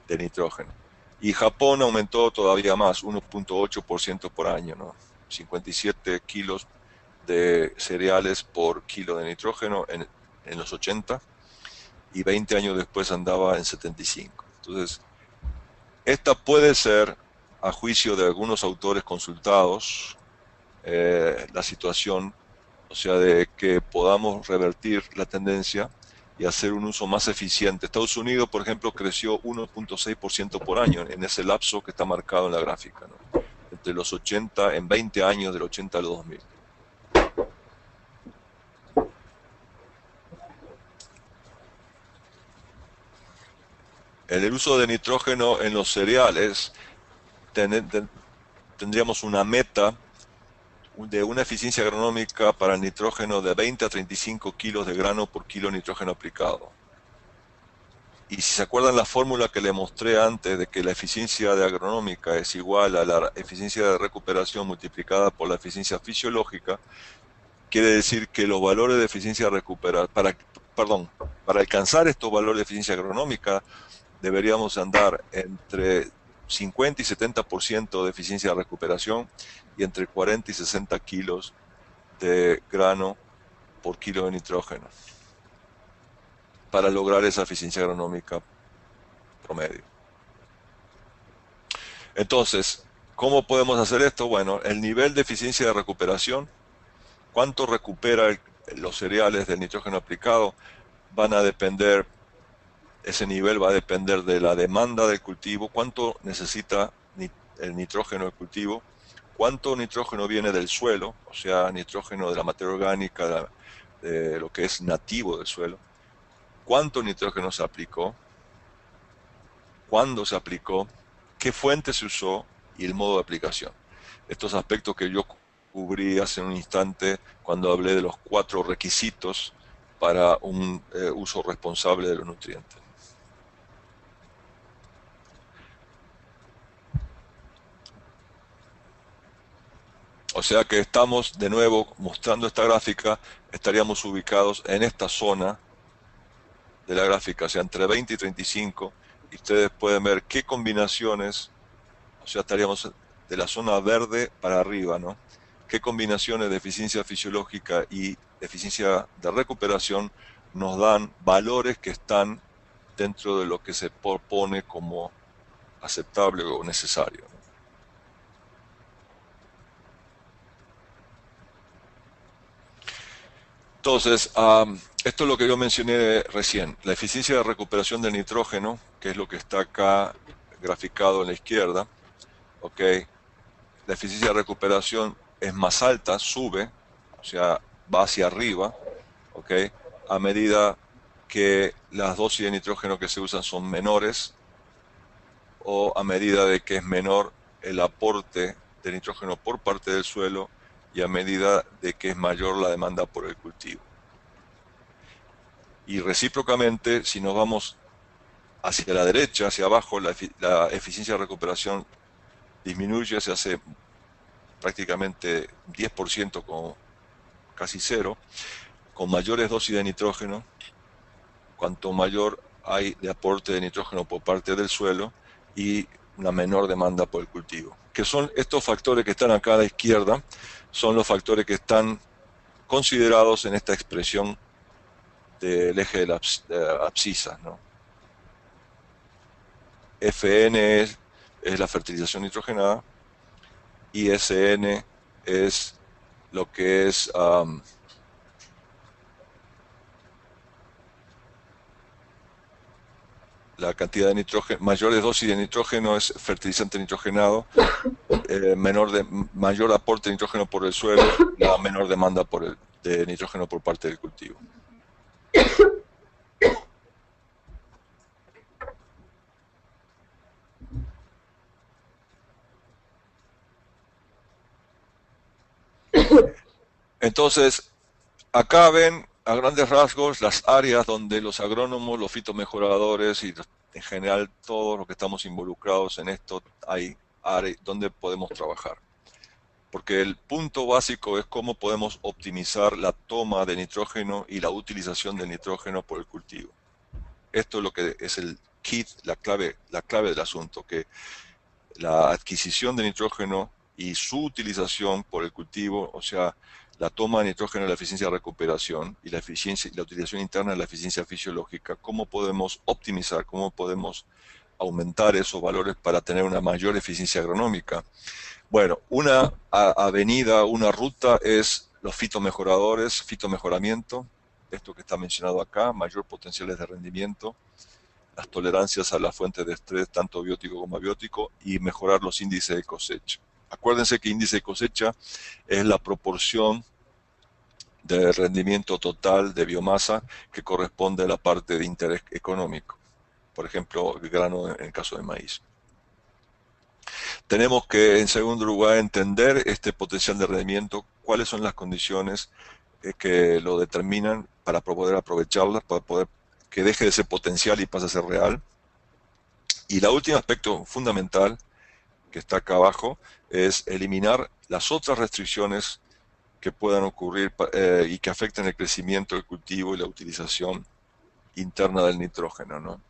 S1: de nitrógeno. Y Japón aumentó todavía más, 1.8% por año, ¿no? 57 kilos de cereales por kilo de nitrógeno en los 80 y 20 años después andaba en 75. Entonces, esta puede ser, a juicio de algunos autores consultados, la situación, o sea, de que podamos revertir la tendencia y hacer un uso más eficiente. Estados Unidos, por ejemplo, creció 1.6% por año en ese lapso que está marcado en la gráfica, ¿no? Entre los 80, en 20 años, del 80 al 2000. En el uso de nitrógeno en los cereales, tendríamos una meta de una eficiencia agronómica para el nitrógeno de 20 a 35 kilos de grano por kilo de nitrógeno aplicado. Y si se acuerdan la fórmula que le mostré antes de que la eficiencia de agronómica es igual a la eficiencia de recuperación multiplicada por la eficiencia fisiológica, quiere decir que los valores de eficiencia para alcanzar estos valores de eficiencia agronómica deberíamos andar entre 50 y 70% de eficiencia de recuperación y entre 40 y 60 kilos de grano por kilo de nitrógeno para lograr esa eficiencia agronómica promedio. Entonces, ¿cómo podemos hacer esto? Bueno, el nivel de eficiencia de recuperación, cuánto recupera los cereales del nitrógeno aplicado, van a depender, ese nivel va a depender de la demanda del cultivo, cuánto necesita el nitrógeno del cultivo, cuánto nitrógeno viene del suelo, o sea, nitrógeno de la materia orgánica, de lo que es nativo del suelo, cuánto nitrógeno se aplicó, cuándo se aplicó, qué fuente se usó y el modo de aplicación. Estos aspectos que yo cubrí hace un instante cuando hablé de los 4 requisitos para un uso responsable de los nutrientes. O sea que estamos de nuevo mostrando esta gráfica, estaríamos ubicados en esta zona de la gráfica, o sea, entre 20 y 35, y ustedes pueden ver qué combinaciones, o sea, estaríamos de la zona verde para arriba, ¿no? Qué combinaciones de eficiencia fisiológica y eficiencia de recuperación nos dan valores que están dentro de lo que se propone como aceptable o necesario, ¿no? Entonces, esto es lo que yo mencioné recién, la eficiencia de recuperación del nitrógeno, que es lo que está acá graficado en la izquierda, ¿ok? La eficiencia de recuperación es más alta, sube, o sea, va hacia arriba, ¿ok? A medida que las dosis de nitrógeno que se usan son menores o a medida de que es menor el aporte de nitrógeno por parte del suelo y a medida de que es mayor la demanda por el cultivo. Y recíprocamente, si nos vamos hacia la derecha, hacia abajo, la eficiencia de recuperación disminuye, se hace prácticamente 10%, como casi cero, con mayores dosis de nitrógeno, cuanto mayor hay de aporte de nitrógeno por parte del suelo y una menor demanda por el cultivo. Que son estos factores que están acá a la izquierda, son los factores que están considerados en esta expresión del eje de la abscisa, ¿no? FN es la fertilización nitrogenada y SN es lo que es la cantidad de nitrógeno, mayores dosis de nitrógeno es fertilizante nitrogenado, mayor aporte de nitrógeno por el suelo, la menor demanda de nitrógeno por parte del cultivo. Entonces, acá ven a grandes rasgos las áreas donde los agrónomos, los fitomejoradores y en general todos los que estamos involucrados en esto, hay áreas donde podemos trabajar. Porque el punto básico es cómo podemos optimizar la toma de nitrógeno y la utilización del nitrógeno por el cultivo. Esto es lo que es el kit, la clave del asunto, que la adquisición de nitrógeno y su utilización por el cultivo, o sea, la toma de nitrógeno, la eficiencia de recuperación y la utilización interna de la eficiencia fisiológica, cómo podemos optimizar, cómo podemos aumentar esos valores para tener una mayor eficiencia agronómica. Bueno, una avenida, una ruta es los fitomejoradores, fitomejoramiento, esto que está mencionado acá, mayor potenciales de rendimiento, las tolerancias a las fuentes de estrés, tanto biótico como abiótico, y mejorar los índices de cosecha. Acuérdense que índice de cosecha es la proporción de rendimiento total de biomasa que corresponde a la parte de interés económico. Por ejemplo, el grano en el caso de maíz. Tenemos que, en segundo lugar, entender este potencial de rendimiento, cuáles son las condiciones que lo determinan para poder aprovecharlas, para poder que deje de ser potencial y pase a ser real. Y el último aspecto fundamental que está acá abajo es eliminar las otras restricciones que puedan ocurrir y que afecten el crecimiento del cultivo y la utilización interna del nitrógeno, ¿no?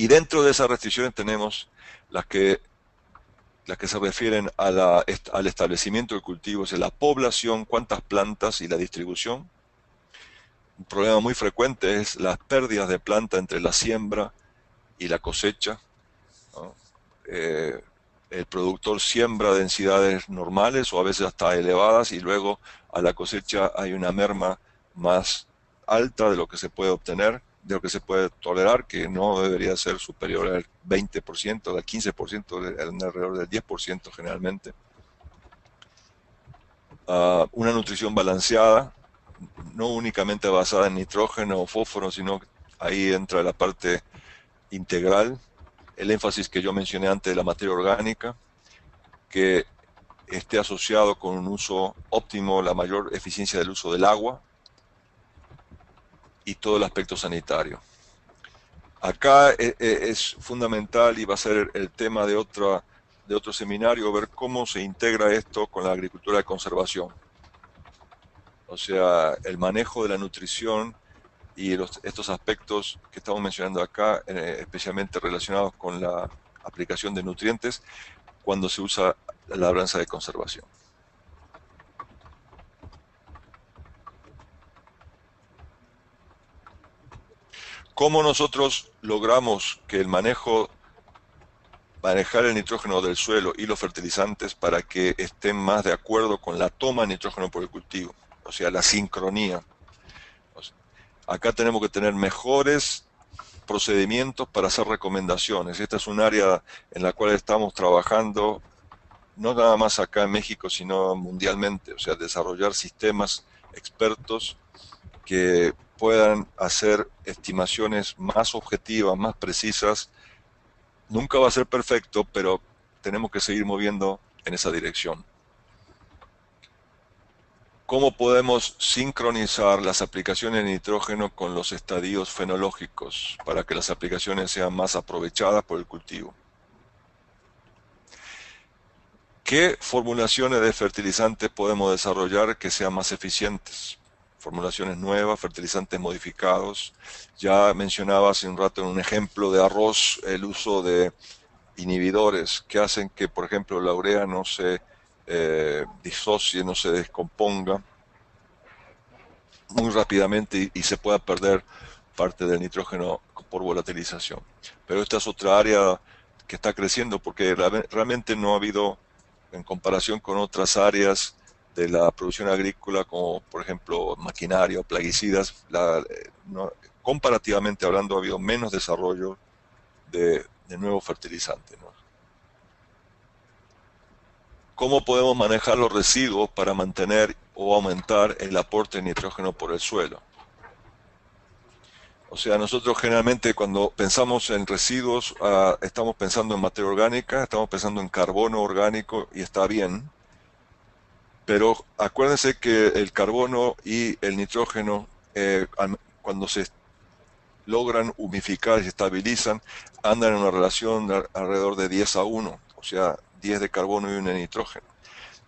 S1: Y dentro de esas restricciones tenemos las que, las que se refieren a al establecimiento del cultivo, o sea, la población, cuántas plantas y la distribución. Un problema muy frecuente es las pérdidas de planta entre la siembra y la cosecha, ¿no? Eh, el productor siembra densidades normales o a veces hasta elevadas y luego a la cosecha hay una merma más alta de lo que se puede obtener, de lo que se puede tolerar, que no debería ser superior al 20%, al 15%, alrededor del 10% generalmente. Una nutrición balanceada, no únicamente basada en nitrógeno o fósforo, sino ahí entra la parte integral, el énfasis que yo mencioné antes de la materia orgánica, que esté asociado con un uso óptimo, la mayor eficiencia del uso del agua y todo el aspecto sanitario. Acá es fundamental y va a ser el tema de otro seminario, ver cómo se integra esto con la agricultura de conservación. O sea, el manejo de la nutrición y estos aspectos que estamos mencionando acá, especialmente relacionados con la aplicación de nutrientes, cuando se usa la labranza de conservación. ¿Cómo nosotros logramos que manejar el nitrógeno del suelo y los fertilizantes para que estén más de acuerdo con la toma de nitrógeno por el cultivo? O sea, la sincronía. O sea, acá tenemos que tener mejores procedimientos para hacer recomendaciones. Esta es un área en la cual estamos trabajando, no nada más acá en México, sino mundialmente. O sea, desarrollar sistemas expertos que puedan hacer estimaciones más objetivas, más precisas. Nunca va a ser perfecto, pero tenemos que seguir moviendo en esa dirección. ¿Cómo podemos sincronizar las aplicaciones de nitrógeno con los estadios fenológicos para que las aplicaciones sean más aprovechadas por el cultivo? ¿Qué formulaciones de fertilizantes podemos desarrollar que sean más eficientes? Formulaciones nuevas, fertilizantes modificados. Ya mencionaba hace un rato en un ejemplo de arroz el uso de inhibidores que hacen que, por ejemplo, la urea no se disocie, no se descomponga muy rápidamente y se pueda perder parte del nitrógeno por volatilización. Pero esta es otra área que está creciendo porque realmente no ha habido, en comparación con otras áreas de la producción agrícola, como por ejemplo maquinaria o plaguicidas, comparativamente hablando ha habido menos desarrollo de nuevos fertilizantes, ¿no? ¿Cómo podemos manejar los residuos para mantener o aumentar el aporte de nitrógeno por el suelo? O sea, nosotros generalmente cuando pensamos en residuos, estamos pensando en materia orgánica, estamos pensando en carbono orgánico y está bien, pero acuérdense que el carbono y el nitrógeno, cuando se logran humificar y se estabilizan, andan en una relación de alrededor de 10:1, o sea, 10 de carbono y 1 de nitrógeno.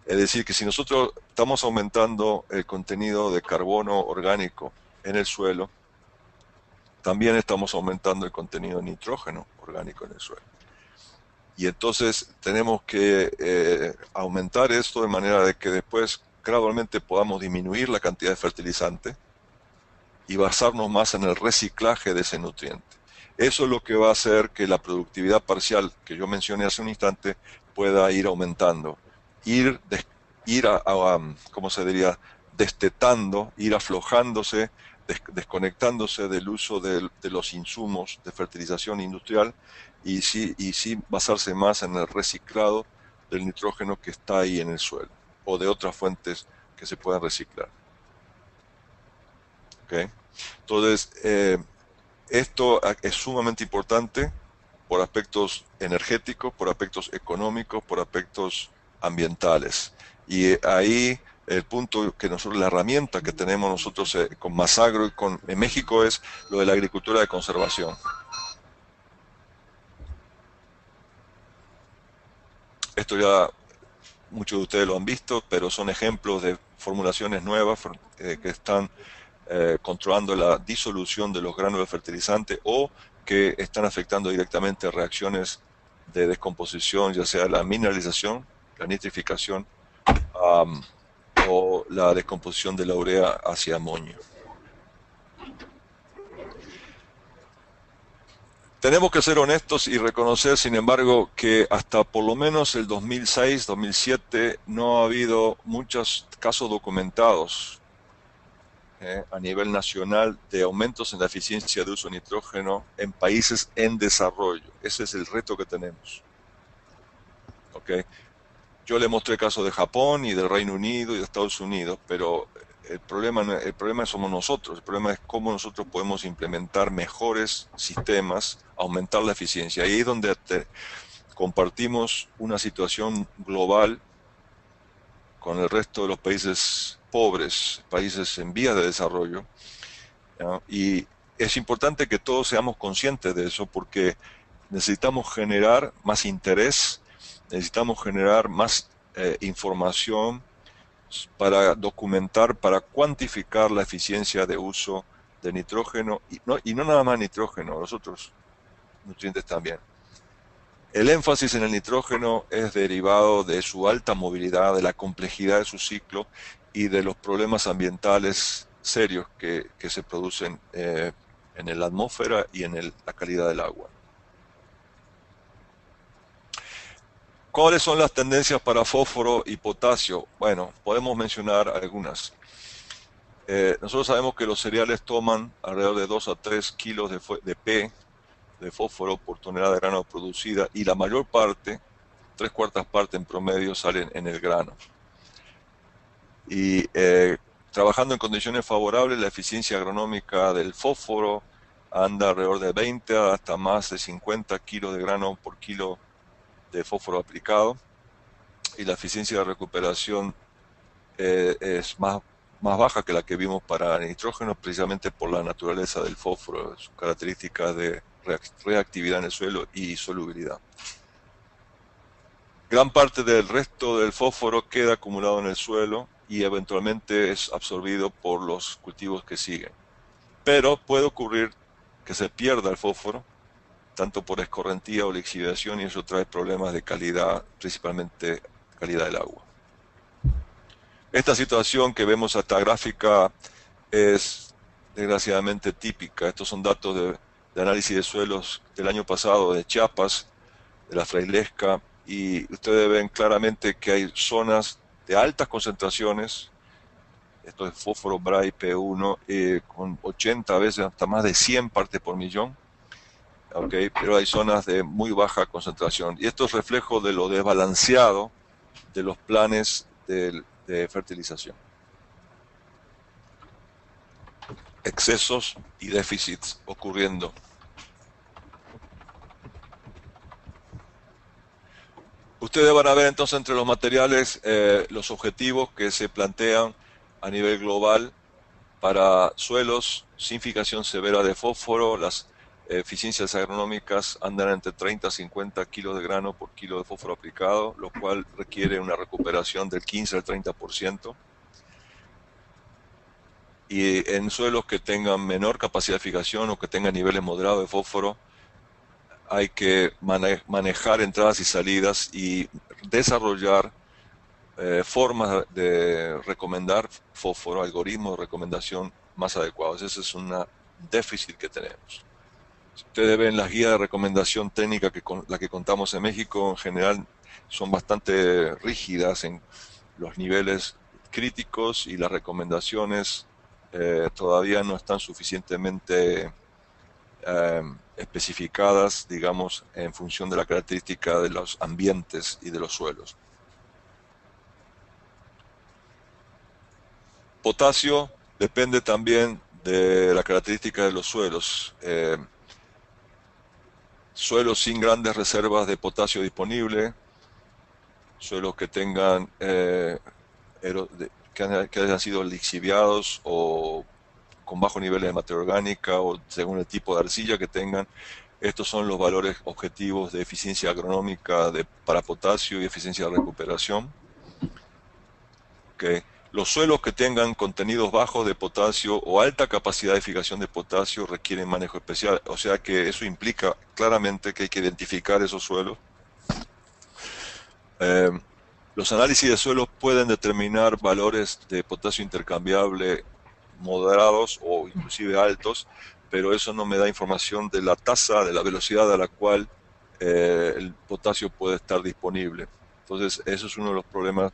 S1: Es decir, que si nosotros estamos aumentando el contenido de carbono orgánico en el suelo, también estamos aumentando el contenido de nitrógeno orgánico en el suelo. Y entonces tenemos que aumentar esto de manera de que después gradualmente podamos disminuir la cantidad de fertilizante y basarnos más en el reciclaje de ese nutriente. Eso es lo que va a hacer que la productividad parcial que yo mencioné hace un instante pueda ir aumentando, ir ¿cómo se diría?, destetando, ir aflojándose, desconectándose del uso de los insumos de fertilización industrial y sí basarse más en el reciclado del nitrógeno que está ahí en el suelo o de otras fuentes que se puedan reciclar. ¿Okay? Entonces, esto es sumamente importante por aspectos energéticos, por aspectos económicos, por aspectos ambientales. Y ahí el punto que nosotros, la herramienta que tenemos nosotros con Masagro y en México es lo de la agricultura de conservación. Esto ya muchos de ustedes lo han visto, pero son ejemplos de formulaciones nuevas que están controlando la disolución de los gránulos fertilizantes o que están afectando directamente reacciones de descomposición, ya sea la mineralización, la nitrificación o la descomposición de la urea hacia amonio. Tenemos que ser honestos y reconocer, sin embargo, que hasta por lo menos el 2006, 2007 no ha habido muchos casos documentados a nivel nacional de aumentos en la eficiencia de uso de nitrógeno en países en desarrollo. Ese es el reto que tenemos. ¿Okay? Yo le mostré casos de Japón y del Reino Unido y de Estados Unidos, pero el problema somos nosotros. El problema es cómo nosotros podemos implementar mejores sistemas, aumentar la eficiencia. Ahí es donde compartimos una situación global con el resto de los países pobres, países en vías de desarrollo, ¿no? Y es importante que todos seamos conscientes de eso porque necesitamos generar más interés, necesitamos generar más información para documentar, para cuantificar la eficiencia de uso de nitrógeno y no nada más nitrógeno, los otros nutrientes también. El énfasis en el nitrógeno es derivado de su alta movilidad, de la complejidad de su ciclo y de los problemas ambientales serios que se producen en la atmósfera y en la calidad del agua. ¿Cuáles son las tendencias para fósforo y potasio? Bueno, podemos mencionar algunas. Nosotros sabemos que los cereales toman alrededor de 2 a 3 kilos de fósforo por tonelada de grano producida y la mayor parte, 3/4 partes en promedio, salen en el grano. Y trabajando en condiciones favorables, la eficiencia agronómica del fósforo anda alrededor de 20 hasta más de 50 kilos de grano por kilo de fósforo aplicado, y la eficiencia de recuperación es más baja que la que vimos para nitrógeno, precisamente por la naturaleza del fósforo, sus características de reactividad en el suelo y solubilidad. Gran parte del resto del fósforo queda acumulado en el suelo y eventualmente es absorbido por los cultivos que siguen. Pero puede ocurrir que se pierda el fósforo, tanto por escorrentía o lixiviación, y eso trae problemas de calidad, principalmente calidad del agua. Esta situación que vemos a esta gráfica es desgraciadamente típica. Estos son datos de análisis de suelos del año pasado de Chiapas, de la Frailesca, y ustedes ven claramente que hay zonas de altas concentraciones, esto es fósforo Bray P1, con 80, a veces hasta más de 100 partes por millón. Okay, pero hay zonas de muy baja concentración, y esto es reflejo de lo desbalanceado de los planes de fertilización. Excesos y déficits ocurriendo. Ustedes van a ver entonces entre los materiales los objetivos que se plantean a nivel global para suelos sin fijación severa de fósforo. Las eficiencias agronómicas andan entre 30 a 50 kilos de grano por kilo de fósforo aplicado, lo cual requiere una recuperación del 15 al 30%. Y en suelos que tengan menor capacidad de fijación o que tengan niveles moderados de fósforo, hay que manejar entradas y salidas y desarrollar formas de recomendar fósforo, algoritmos de recomendación más adecuados. Ese es un déficit que tenemos. Si ustedes ven las guías de recomendación técnica la que contamos en México, en general son bastante rígidas en los niveles críticos, y las recomendaciones todavía no están suficientemente especificadas, digamos, en función de la característica de los ambientes y de los suelos. Potasio depende también de la característica de los suelos. Suelos sin grandes reservas de potasio disponible, suelos que tengan que hayan sido lixiviados o con bajo nivel de materia orgánica, o según el tipo de arcilla que tengan. Estos son los valores objetivos de eficiencia agronómica para potasio y eficiencia de recuperación. Okay. Los suelos que tengan contenidos bajos de potasio o alta capacidad de fijación de potasio requieren manejo especial. O sea que eso implica claramente que hay que identificar esos suelos. Eh, los análisis de suelos pueden determinar valores de potasio intercambiable moderados o inclusive altos, pero eso no me da información de la tasa, de la velocidad a la cual el potasio puede estar disponible. Entonces, eso es uno de los problemas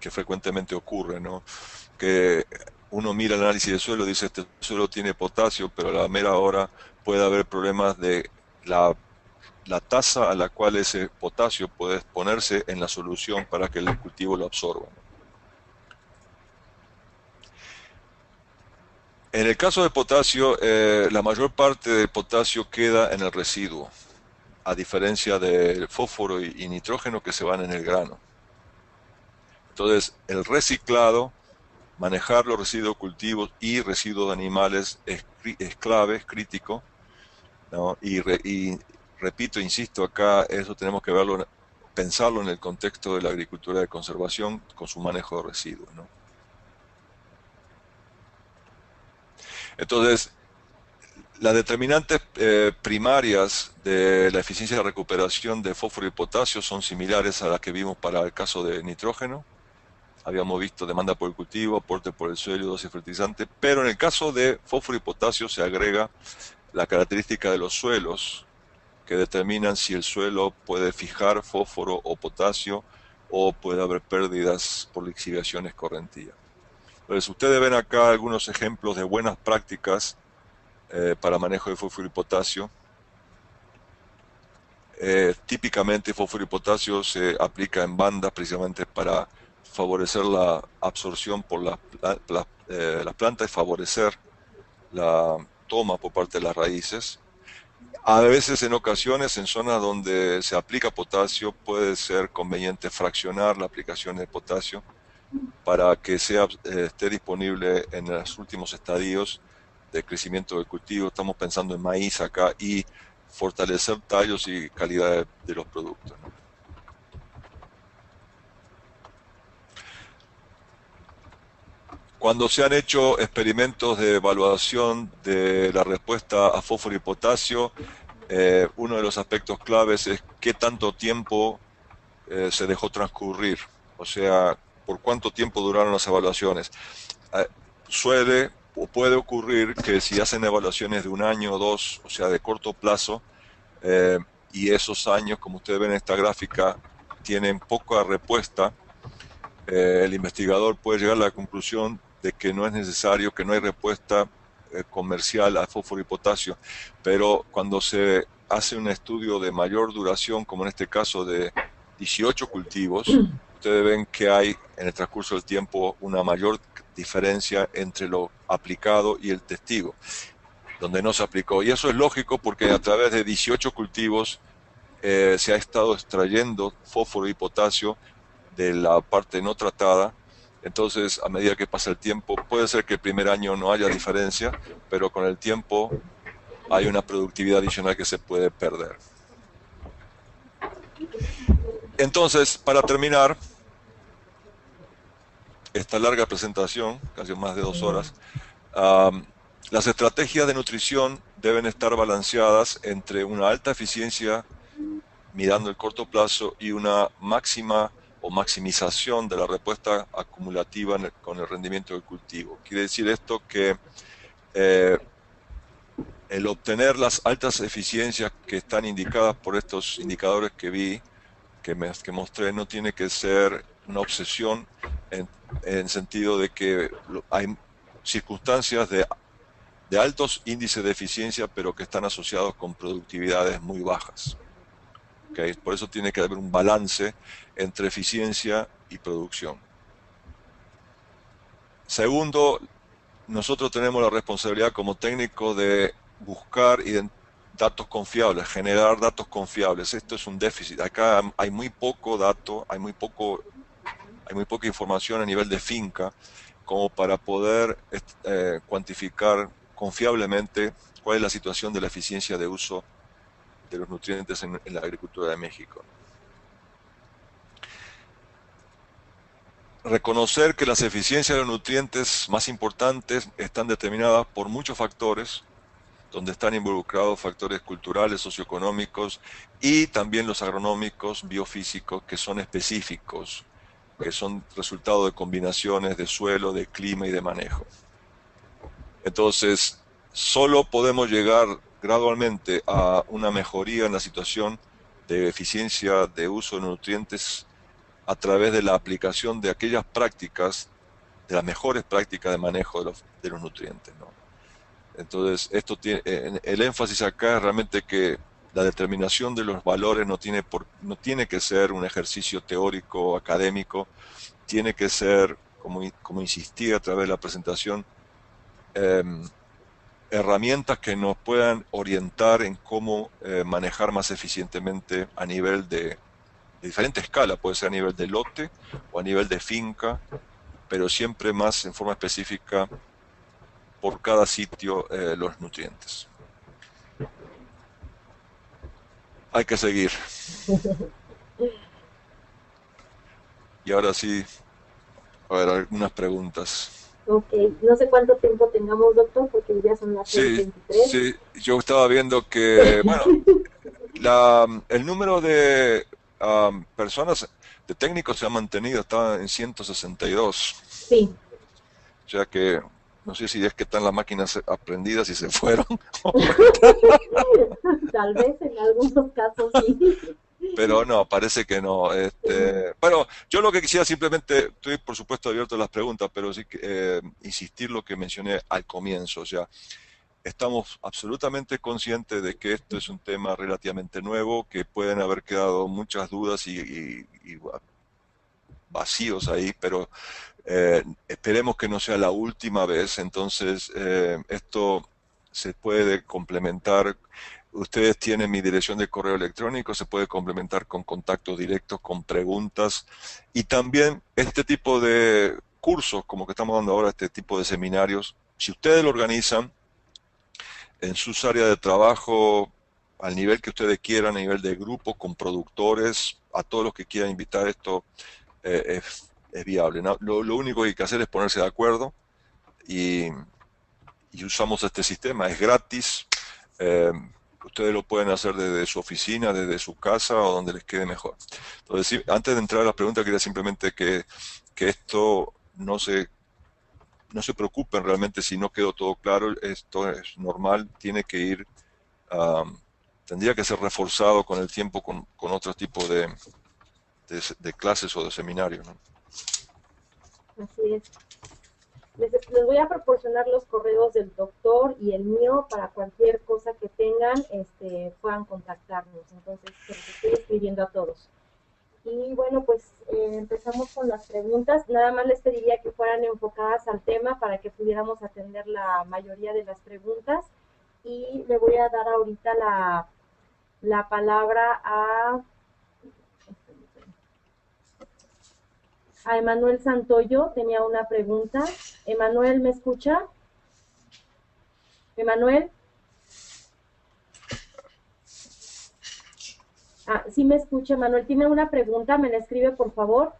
S1: que frecuentemente ocurre, ¿no? Que uno mira el análisis de suelo y dice, este suelo tiene potasio, pero a la mera hora puede haber problemas de la tasa a la cual ese potasio puede exponerse en la solución para que el cultivo lo absorba. En el caso de potasio, la mayor parte del potasio queda en el residuo, a diferencia del fósforo y nitrógeno que se van en el grano. Entonces, el reciclado, manejar los residuos cultivos y residuos de animales es clave, es crítico, ¿no? Y repito, insisto, acá eso tenemos que verlo, pensarlo en el contexto de la agricultura de conservación con su manejo de residuos, ¿no? Entonces, las determinantes primarias de la eficiencia de recuperación de fósforo y potasio son similares a las que vimos para el caso de nitrógeno. Habíamos visto demanda por el cultivo, aporte por el suelo, dosis fertilizante, pero en el caso de fósforo y potasio se agrega la característica de los suelos que determinan si el suelo puede fijar fósforo o potasio o puede haber pérdidas por lixiviación escorrentiva. Entonces, ustedes ven acá algunos ejemplos de buenas prácticas para manejo de fósforo y potasio. Típicamente fósforo y potasio se aplica en bandas precisamente para favorecer la absorción por las plantas y favorecer la toma por parte de las raíces. A veces, en ocasiones, en zonas donde se aplica potasio, puede ser conveniente fraccionar la aplicación de potasio para que esté disponible en los últimos estadios de crecimiento del cultivo. Estamos pensando en maíz acá y fortalecer tallos y calidad de los productos, ¿no? Cuando se han hecho experimentos de evaluación de la respuesta a fósforo y potasio, uno de los aspectos claves es qué tanto tiempo se dejó transcurrir, o sea, por cuánto tiempo duraron las evaluaciones. Suele o puede ocurrir que si hacen evaluaciones de un año o dos, o sea, de corto plazo, y esos años, como ustedes ven en esta gráfica, tienen poca respuesta, el investigador puede llegar a la conclusión de que no es necesario, que no hay respuesta comercial a fósforo y potasio, pero cuando se hace un estudio de mayor duración, como en este caso de 18 cultivos, ustedes ven que hay en el transcurso del tiempo una mayor diferencia entre lo aplicado y el testigo, donde no se aplicó. Y eso es lógico porque a través de 18 cultivos se ha estado extrayendo fósforo y potasio de la parte no tratada. Entonces, a medida que pasa el tiempo, puede ser que el primer año no haya diferencia, pero con el tiempo hay una productividad adicional que se puede perder. Entonces, para terminar esta larga presentación, casi más de 2 horas, las estrategias de nutrición deben estar balanceadas entre una alta eficiencia mirando el corto plazo y una máxima o maximización de la respuesta acumulativa con el rendimiento del cultivo. Quiere decir esto que el obtener las altas eficiencias que están indicadas por estos indicadores que mostré, no tiene que ser una obsesión en sentido de que hay circunstancias de altos índices de eficiencia, pero que están asociados con productividades muy bajas. ¿Okay? Por eso tiene que haber un balance entre eficiencia y producción. Segundo, nosotros tenemos la responsabilidad como técnicos de buscar datos confiables, generar datos confiables. Esto es un déficit. Acá hay muy poco dato, hay muy poca información a nivel de finca como para poder cuantificar confiablemente cuál es la situación de la eficiencia de uso de los nutrientes en la agricultura de México. reconocer que las eficiencias de los nutrientes más importantes están determinadas por muchos factores, donde están involucrados factores culturales, socioeconómicos y también los agronómicos, biofísicos, que son específicos, que son resultado de combinaciones de suelo, de clima y de manejo. Entonces, solo podemos llegar gradualmente a una mejoría en la situación de eficiencia de uso de nutrientes a través de la aplicación de aquellas prácticas, de las mejores prácticas de manejo de los nutrientes, ¿no? Entonces, esto tiene, el énfasis acá es realmente que la determinación de los valores no tiene que ser un ejercicio teórico, académico, tiene que ser, como insistí a través de la presentación, eh, herramientas que nos puedan orientar en cómo manejar más eficientemente a nivel de diferente escala, puede ser a nivel de lote o a nivel de finca, pero siempre más en forma específica por cada sitio los nutrientes. Hay que seguir. Y ahora sí, a ver, algunas preguntas.
S2: Ok, no sé cuánto tiempo tengamos, doctor, porque ya son las seis
S1: Sí,
S2: veintitrés.
S1: sí, yo estaba viendo que, bueno, el número de personas, de técnicos se ha mantenido, está en 162.
S2: Sí,
S1: O sea que no sé si es que están las máquinas aprendidas y se fueron,
S2: tal vez en algunos casos sí.
S1: pero no, parece que no. Bueno, yo lo que quisiera simplemente, estoy por supuesto abierto a las preguntas, pero sí que insistir lo que mencioné al comienzo. O sea, estamos absolutamente conscientes de que esto es un tema relativamente nuevo, que pueden haber quedado muchas dudas y vacíos ahí, pero esperemos que no sea la última vez. Entonces, esto se puede complementar. Ustedes tienen mi dirección de correo electrónico, se puede complementar con contactos directos, con preguntas y también este tipo de cursos, como que estamos dando ahora, este tipo de seminarios. Si ustedes lo organizan en sus áreas de trabajo, al nivel que ustedes quieran, a nivel de grupo, con productores, a todos los que quieran invitar, esto es viable, ¿no? Lo único que hay que hacer es ponerse de acuerdo y, y usamos este sistema, es gratis, eh, ustedes lo pueden hacer desde su oficina, desde su casa o donde les quede mejor. Entonces, sí, antes de entrar a las preguntas, quería simplemente que esto no se preocupen realmente si no quedó todo claro, esto es normal, tiene que ir, um, tendría que ser reforzado con el tiempo con otro tipo de clases o de seminarios, ¿no?
S2: Así es. Les voy a proporcionar los correos del doctor y el mío para cualquier cosa que tengan, puedan contactarnos. Entonces, se los estoy escribiendo a todos. Y bueno, pues empezamos con las preguntas. Nada más les pediría que fueran enfocadas al tema para que pudiéramos atender la mayoría de las preguntas. Y le voy a dar ahorita la palabra a Emanuel Santoyo. Tenía una pregunta. Emanuel, ¿me escucha? Emanuel. Ah, sí me escucha, Emanuel. Tiene una pregunta, me la escribe por favor.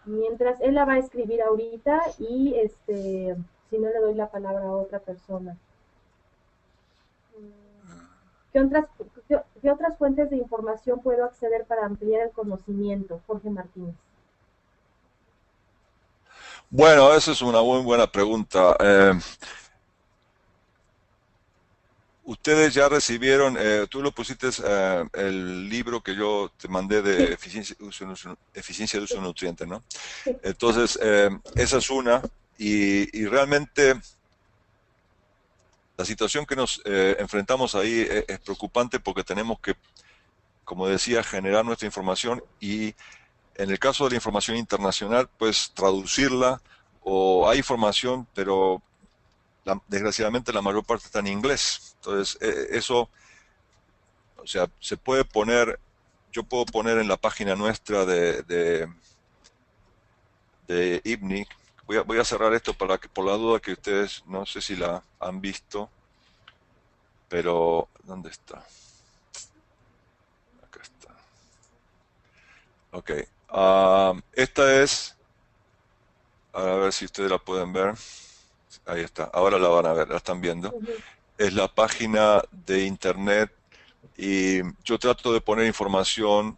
S2: Mientras él la va a escribir ahorita y si no le doy la palabra a otra persona. ¿Qué otras, qué otras fuentes de información puedo acceder para ampliar el conocimiento? Jorge Martínez.
S1: Bueno, esa es una muy buena pregunta. Ustedes ya recibieron, tú lo pusiste, el libro que yo te mandé
S2: Sí,
S1: de eficiencia de uso de nutrientes, ¿no?
S2: sí,
S1: Entonces, esa es una, y realmente la situación que nos enfrentamos ahí es preocupante porque tenemos que, como decía, generar nuestra información y en el caso de la información internacional, pues traducirla o hay información, pero desgraciadamente la mayor parte está en inglés. Entonces, eso, o sea, se puede poner, yo puedo poner en la página nuestra de IBNI, voy a cerrar esto para que, por la duda que ustedes, no sé si la han visto, pero ¿dónde está? Acá está. Ok. Esta es, a ver si ustedes la pueden ver. Ahí está, ahora la van a ver, la están viendo.
S2: Ujú.
S1: Es la página de internet y yo trato de poner información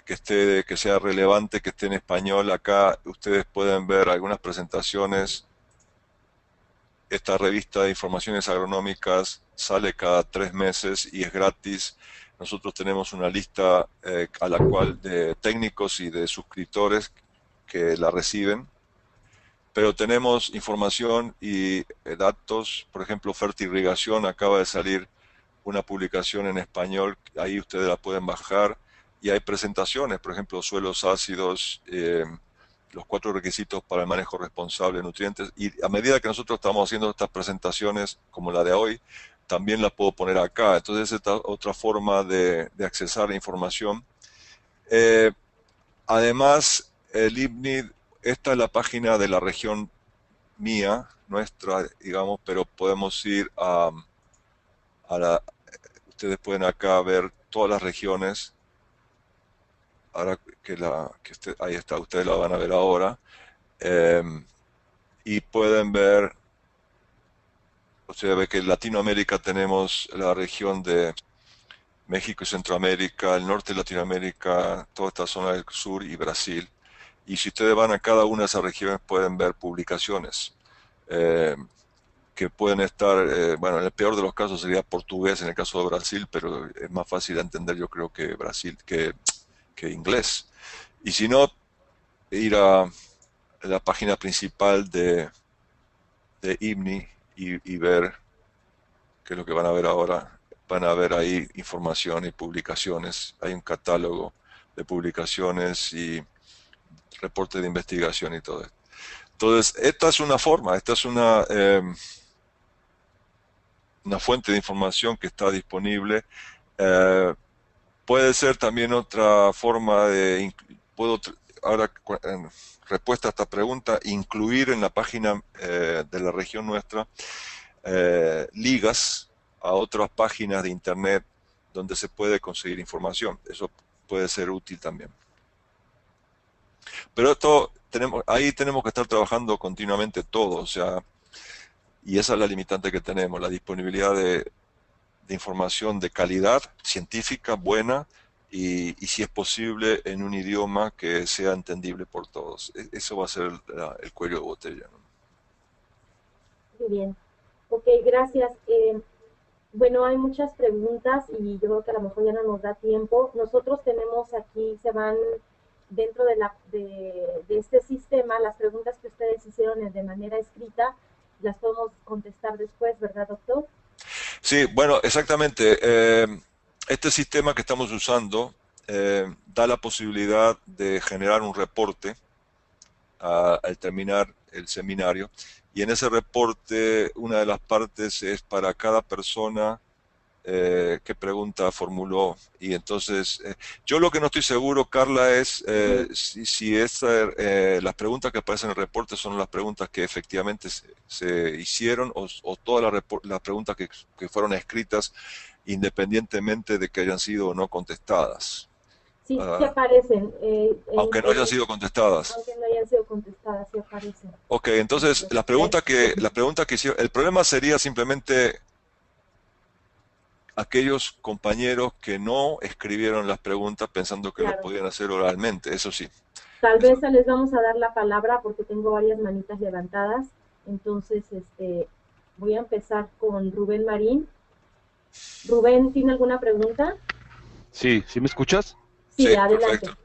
S1: que sea relevante, que esté en español. Acá ustedes pueden ver algunas presentaciones. Esta revista de informaciones agronómicas sale cada 3 meses y es gratis. Nosotros tenemos una lista a la cual de técnicos y de suscriptores que la reciben, pero tenemos información y datos. Por ejemplo, Fertirrigación acaba de salir una publicación en español, ahí ustedes la pueden bajar y hay presentaciones, por ejemplo, suelos ácidos, los 4 requisitos para el manejo responsable de nutrientes, y a medida que nosotros estamos haciendo estas presentaciones, como la de hoy, también la puedo poner acá. Entonces, esta es otra forma de accesar a información. Eh, Además, el IBNID, esta es la página de la región mía, nuestra, digamos, pero podemos ir a la, ustedes pueden acá ver todas las regiones. Ahora ahí está, ustedes la van a ver ahora. Eh, y pueden ver, o sea, ve que en Latinoamérica tenemos la región de México y Centroamérica, el norte de Latinoamérica, toda esta zona del sur y Brasil. Y si ustedes van a cada una de esas regiones pueden ver publicaciones eh, que pueden estar, bueno, en el peor de los casos sería portugués en el caso de Brasil, pero es más fácil de entender yo creo que que inglés. Y si no, ir a la página principal de IMNI y ver qué es lo que van a ver ahora. Van a ver ahí información y publicaciones. Hay un catálogo de publicaciones y reportes de investigación y todo esto. Entonces, esta es una forma, esta es una fuente de información que está disponible. Eh, Puede ser también otra forma puedo ahora en respuesta a esta pregunta, incluir en la página de la región nuestra ligas a otras páginas de internet donde se puede conseguir información. Eso puede ser útil también. Pero ahí tenemos que estar trabajando continuamente todo, o sea, y esa es la limitante que tenemos, la disponibilidad de información de calidad científica buena y si es posible en un idioma que sea entendible por todos. Eso va a ser el cuello de botella, ¿no?
S2: Muy bien. Ok, gracias. Bueno, hay muchas preguntas y yo creo que a lo mejor ya no nos da tiempo. Nosotros tenemos aquí, se van dentro de este sistema, las preguntas que ustedes hicieron de manera escrita, las podemos contestar después, ¿verdad, doctor?
S1: Sí, bueno, exactamente. Este sistema que estamos usando da la posibilidad de generar un reporte al terminar el seminario. Y en ese reporte, una de las partes es para cada persona qué pregunta formuló. Y entonces, yo lo que no estoy seguro, Carla, es si las preguntas que aparecen en el reporte son las preguntas que efectivamente se hicieron o todas las preguntas que fueron escritas independientemente de que hayan sido o no contestadas.
S2: Sí, sí
S1: Ah,
S2: aparecen,
S1: aunque no hayan sido contestadas.
S2: aunque no hayan sido contestadas, sí aparecen
S1: Ok,
S2: entre
S1: entonces
S2: los tres.
S1: la pregunta que hicieron, el problema sería simplemente aquellos compañeros que no escribieron las preguntas pensando que las
S2: Claro.
S1: podían hacer oralmente, eso sí.
S2: Tal
S1: Eso.
S2: vez les vamos a dar la palabra porque tengo varias manitas levantadas. Entonces, voy a empezar con Rubén Marín. Rubén, ¿tiene alguna pregunta?
S3: Sí, ¿sí me escuchas?
S2: Sí,
S1: Sí,
S2: adelante.
S1: perfecto.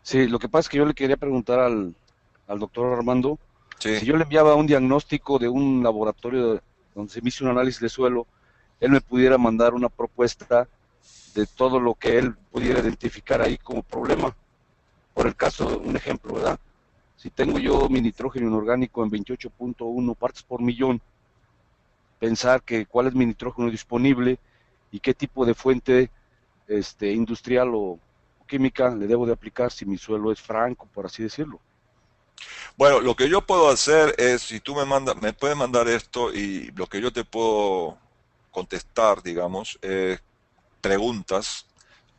S3: Sí, lo que pasa es que yo le quería preguntar al doctor Armando
S1: Sí.
S3: si yo le enviaba un diagnóstico de un laboratorio donde se me hizo un análisis de suelo, él me pudiera mandar una propuesta de todo lo que él pudiera identificar ahí como problema. Por el caso, un ejemplo, ¿verdad? Si tengo yo mi nitrógeno inorgánico en 28.1 partes por millón, pensar que cuál es mi nitrógeno disponible y qué tipo de fuente industrial o química le debo de aplicar si mi suelo es franco, por así decirlo.
S1: Bueno, lo que yo puedo hacer es, si tú me puedes mandar esto y lo que yo te puedo contestar, digamos, preguntas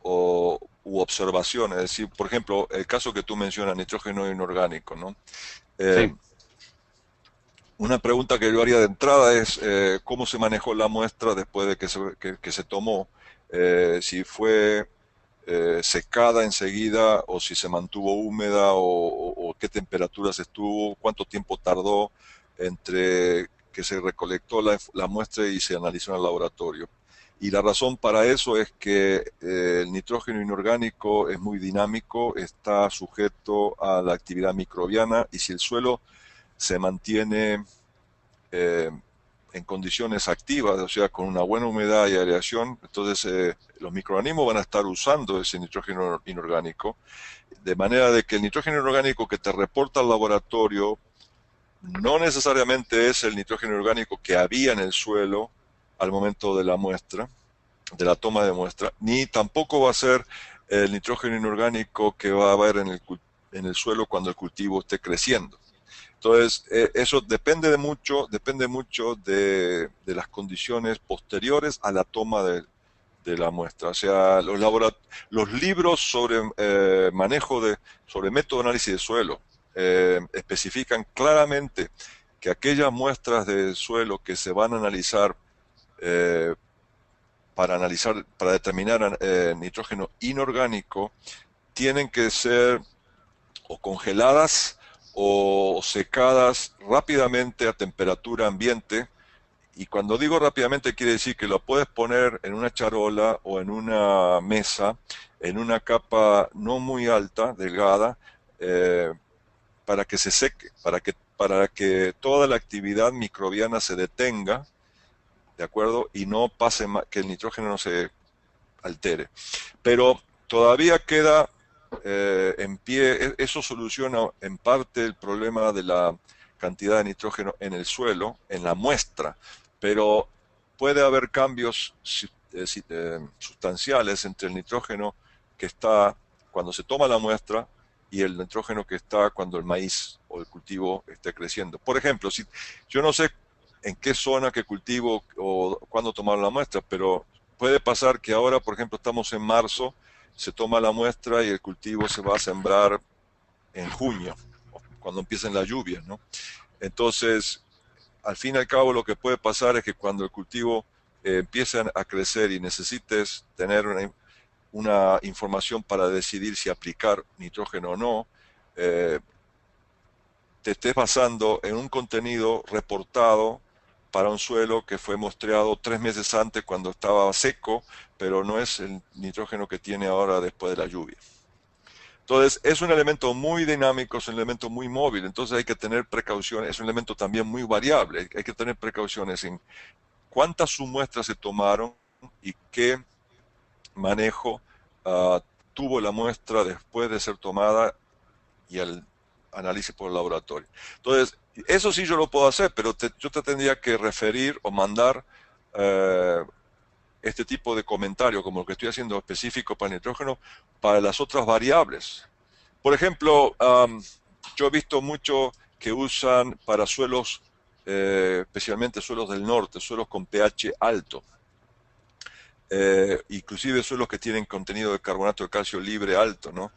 S1: o u observaciones. Es decir, por ejemplo, el caso que tú mencionas, nitrógeno inorgánico, ¿no?
S3: Sí.
S1: Una pregunta que yo haría de entrada es cómo se manejó la muestra después de que se tomó, si fue secada enseguida o si se mantuvo húmeda o qué temperaturas estuvo, cuánto tiempo tardó entre que se recolectó la muestra y se analizó en el laboratorio. Y la razón para eso es que el nitrógeno inorgánico es muy dinámico, está sujeto a la actividad microbiana y si el suelo se mantiene eh, en condiciones activas, o sea, con una buena humedad y aireación, entonces los microorganismos van a estar usando ese nitrógeno inorgánico, de manera de que el nitrógeno inorgánico que te reporta el laboratorio no necesariamente es el nitrógeno orgánico que había en el suelo al momento de la muestra, de la toma de muestra, ni tampoco va a ser el nitrógeno inorgánico que va a haber en el suelo cuando el cultivo esté creciendo. Entonces, eso depende mucho de las condiciones posteriores a la toma de la muestra. O sea, los libros sobre sobre método de análisis de suelo especifican claramente que aquellas muestras de suelo que se van a eh, analizar, para determinar nitrógeno inorgánico, tienen que ser o congeladas o secadas rápidamente a temperatura ambiente. Y cuando digo rápidamente quiere decir que lo puedes poner en una charola o en una mesa, en una capa no muy alta, delgada, eh, para que se seque, para que toda la actividad microbiana se detenga, ¿de acuerdo? Y no pase que el nitrógeno no se altere. Pero todavía queda en pie, eso soluciona en parte el problema de la cantidad de nitrógeno en el suelo, en la muestra, pero puede haber cambios sustanciales entre el nitrógeno que está cuando se toma la muestra y el nitrógeno que está cuando el maíz o el cultivo esté creciendo. Por ejemplo, si yo no sé en qué zona, qué cultivo o cuándo tomar la muestra, pero puede pasar que ahora, por ejemplo, estamos en marzo, se toma la muestra y el cultivo se va a sembrar en junio, cuando empiecen las lluvias, ¿no? Entonces, al fin y al cabo, lo que puede pasar es que cuando el cultivo empiece a crecer y necesites tener una información para decidir si aplicar nitrógeno o no, eh, te estés basando en un contenido reportado para un suelo que fue muestreado 3 meses antes cuando estaba seco, pero no es el nitrógeno que tiene ahora después de la lluvia. Entonces, es un elemento muy dinámico, es un elemento muy móvil, entonces hay que tener precauciones, es un elemento también muy variable, hay que tener precauciones en cuántas submuestras se tomaron y qué manejo tuvo la muestra después de ser tomada y el análisis por el laboratorio. Entonces, eso sí yo lo puedo hacer, pero yo te tendría que referir o mandar eh, este tipo de comentario, como el que estoy haciendo específico para el nitrógeno, para las otras variables. Por ejemplo, yo he visto mucho que usan para suelos, especialmente suelos del norte, suelos con pH alto, inclusive suelos que tienen contenido de carbonato de calcio libre alto, ¿no?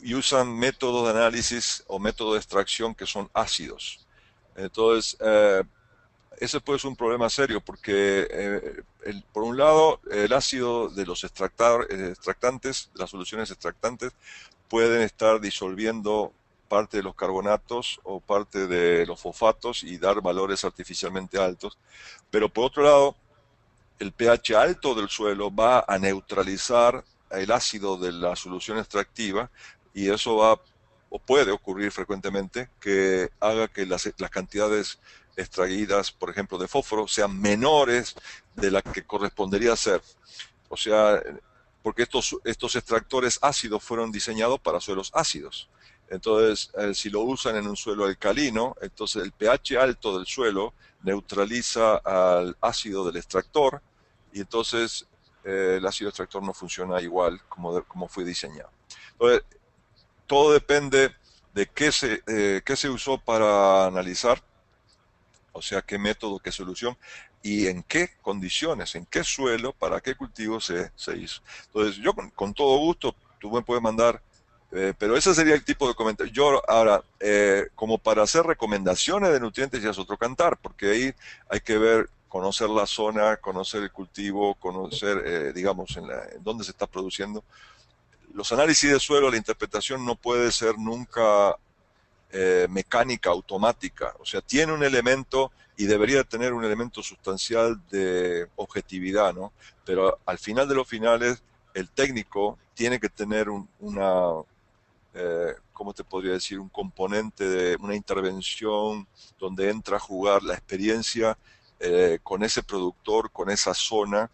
S1: Y usan métodos de análisis o métodos de extracción que son ácidos. Entonces, ese puede ser un problema serio porque, por un lado, el ácido de los extractantes, las soluciones extractantes, pueden estar disolviendo parte de los carbonatos o parte de los fosfatos y dar valores artificialmente altos. Pero por otro lado, el pH alto del suelo va a neutralizar el ácido de la solución extractiva y eso va o puede ocurrir frecuentemente que haga que las cantidades extraídas, por ejemplo, de fósforo sean menores de las que correspondería ser. O sea, porque estos extractores ácidos fueron diseñados para suelos ácidos. Entonces, si lo usan en un suelo alcalino, entonces el pH alto del suelo neutraliza al ácido del extractor y entonces el ácido extractor no funciona igual como fue diseñado. Entonces, todo depende de qué se usó para analizar, o sea, qué método, qué solución y en qué condiciones, en qué suelo, para qué cultivo se hizo. Entonces, yo con todo gusto tú me puedes mandar, pero ese sería el tipo de comentario. Yo ahora, como para hacer recomendaciones de nutrientes ya es otro cantar, porque ahí hay que ver, conocer la zona, conocer el cultivo, conocer, digamos, en dónde se está produciendo. Los análisis de suelo, la interpretación no puede ser nunca mecánica, automática. O sea, tiene un elemento y debería tener un elemento sustancial de objetividad, ¿no? Pero al final de los finales, el técnico tiene que tener ¿cómo te podría decir? Un componente de una intervención donde entra a jugar la experiencia con ese productor, con esa zona,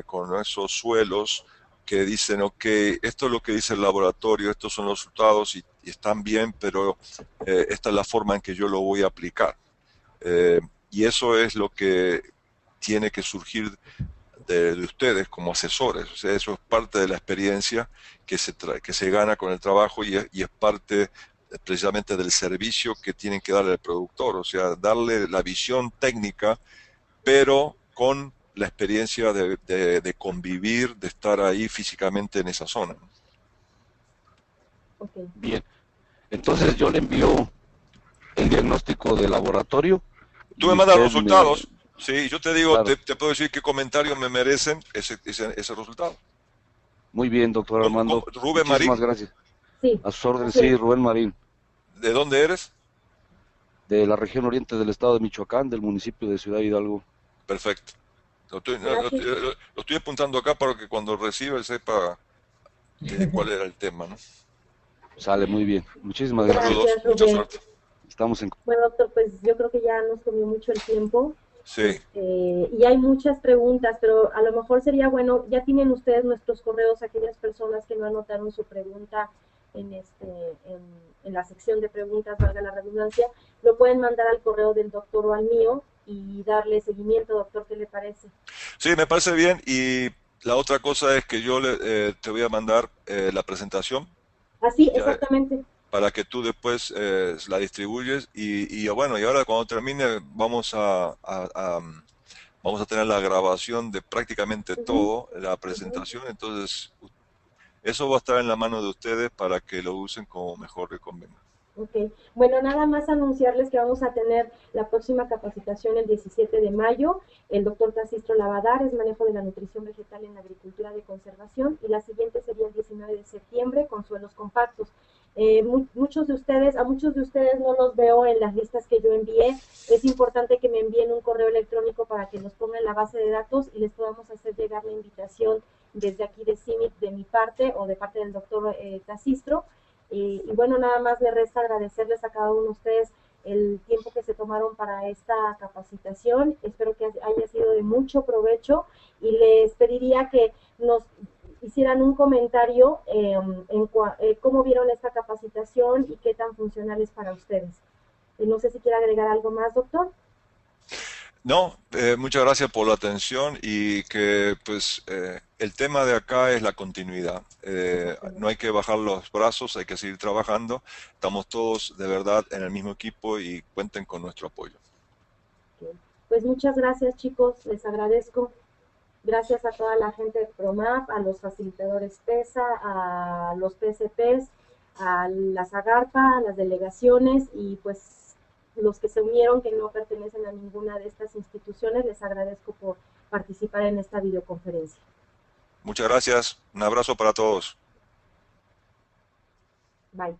S1: con esos suelos que dicen, ok, esto es lo que dice el laboratorio, estos son los resultados y están bien, pero esta es la forma en que yo lo voy a aplicar. Y eso es lo que tiene que surgir de ustedes como asesores. O sea, eso es parte de la experiencia que se gana con el trabajo y es parte precisamente del servicio que tienen que darle al productor. O sea, darle la visión técnica, pero con la experiencia de convivir, de estar ahí físicamente en esa zona.
S2: Okay.
S3: Bien, entonces yo le envío el diagnóstico de laboratorio.
S1: Tú me mandas los resultados, sí, yo te digo,
S3: claro.
S1: te puedo decir qué comentarios me merecen ese resultado.
S3: Muy bien, doctor Armando.
S1: Rubén
S3: Muchísimas
S1: Marín,
S3: gracias.
S2: Sí.
S3: A sus órdenes,
S2: Sí.
S3: sí, Rubén Marín,
S1: ¿de dónde eres?
S3: de la región oriente del estado de Michoacán, del municipio de Ciudad Hidalgo.
S1: Perfecto.
S2: Gracias.
S1: Lo estoy apuntando acá para que cuando reciba sepa cuál era el tema, ¿no?
S3: Sale muy bien. Muchísimas gracias.
S1: Saludos,
S2: Gracias,
S1: mucha
S2: Rubén.
S1: suerte.
S3: Estamos en...
S2: Bueno, doctor, pues yo creo que ya nos comió mucho el tiempo.
S1: Sí,
S2: Y hay muchas preguntas, pero a lo mejor sería bueno, ya tienen ustedes nuestros correos, aquellas personas que no anotaron su pregunta en la sección de preguntas, valga la redundancia, lo pueden mandar al correo del doctor o al mío y darle seguimiento, doctor, ¿qué le parece?
S1: sí, me parece bien. Y la otra cosa es que yo te voy a mandar la presentación
S2: Así,
S1: ya,
S2: exactamente.
S1: para que tú después la distribuyes y bueno, y ahora cuando termine vamos a tener la grabación de prácticamente todo, la presentación, entonces eso va a estar en la mano de ustedes para que lo usen como mejor les convenga.
S2: Ok, bueno, nada más anunciarles que vamos a tener la próxima capacitación el 17 de mayo. El doctor Tasistro Lavadar es manejo de la nutrición vegetal en la agricultura de conservación y la siguiente sería el 19 de septiembre con suelos compactos. Muchos de ustedes, a muchos de ustedes no los veo en las listas que yo envié. Es importante que me envíen un correo electrónico para que los ponga en la base de datos y les podamos hacer llegar la invitación desde aquí de CIMIT de mi parte o de parte del doctor Tasistro. Y bueno, nada más me resta agradecerles a cada uno de ustedes el tiempo que se tomaron para esta capacitación. Espero que haya sido de mucho provecho y les pediría que nos hicieran un comentario cómo vieron esta capacitación y qué tan funcional es para ustedes. No sé si quiere agregar algo más, doctor.
S1: No, muchas gracias por la atención y que pues el tema de acá es la continuidad. No hay que bajar los brazos, hay que seguir trabajando. Estamos todos de verdad en el mismo equipo y cuenten con nuestro apoyo.
S2: Pues muchas gracias, chicos, les agradezco. Gracias a toda la gente de PROMAP, a los facilitadores PESA, a los PSPs, a las AGARPA, a las delegaciones y pues los que se unieron que no pertenecen a ninguna de estas instituciones, les agradezco por participar en esta videoconferencia.
S1: Muchas gracias, un abrazo para todos.
S2: Bye.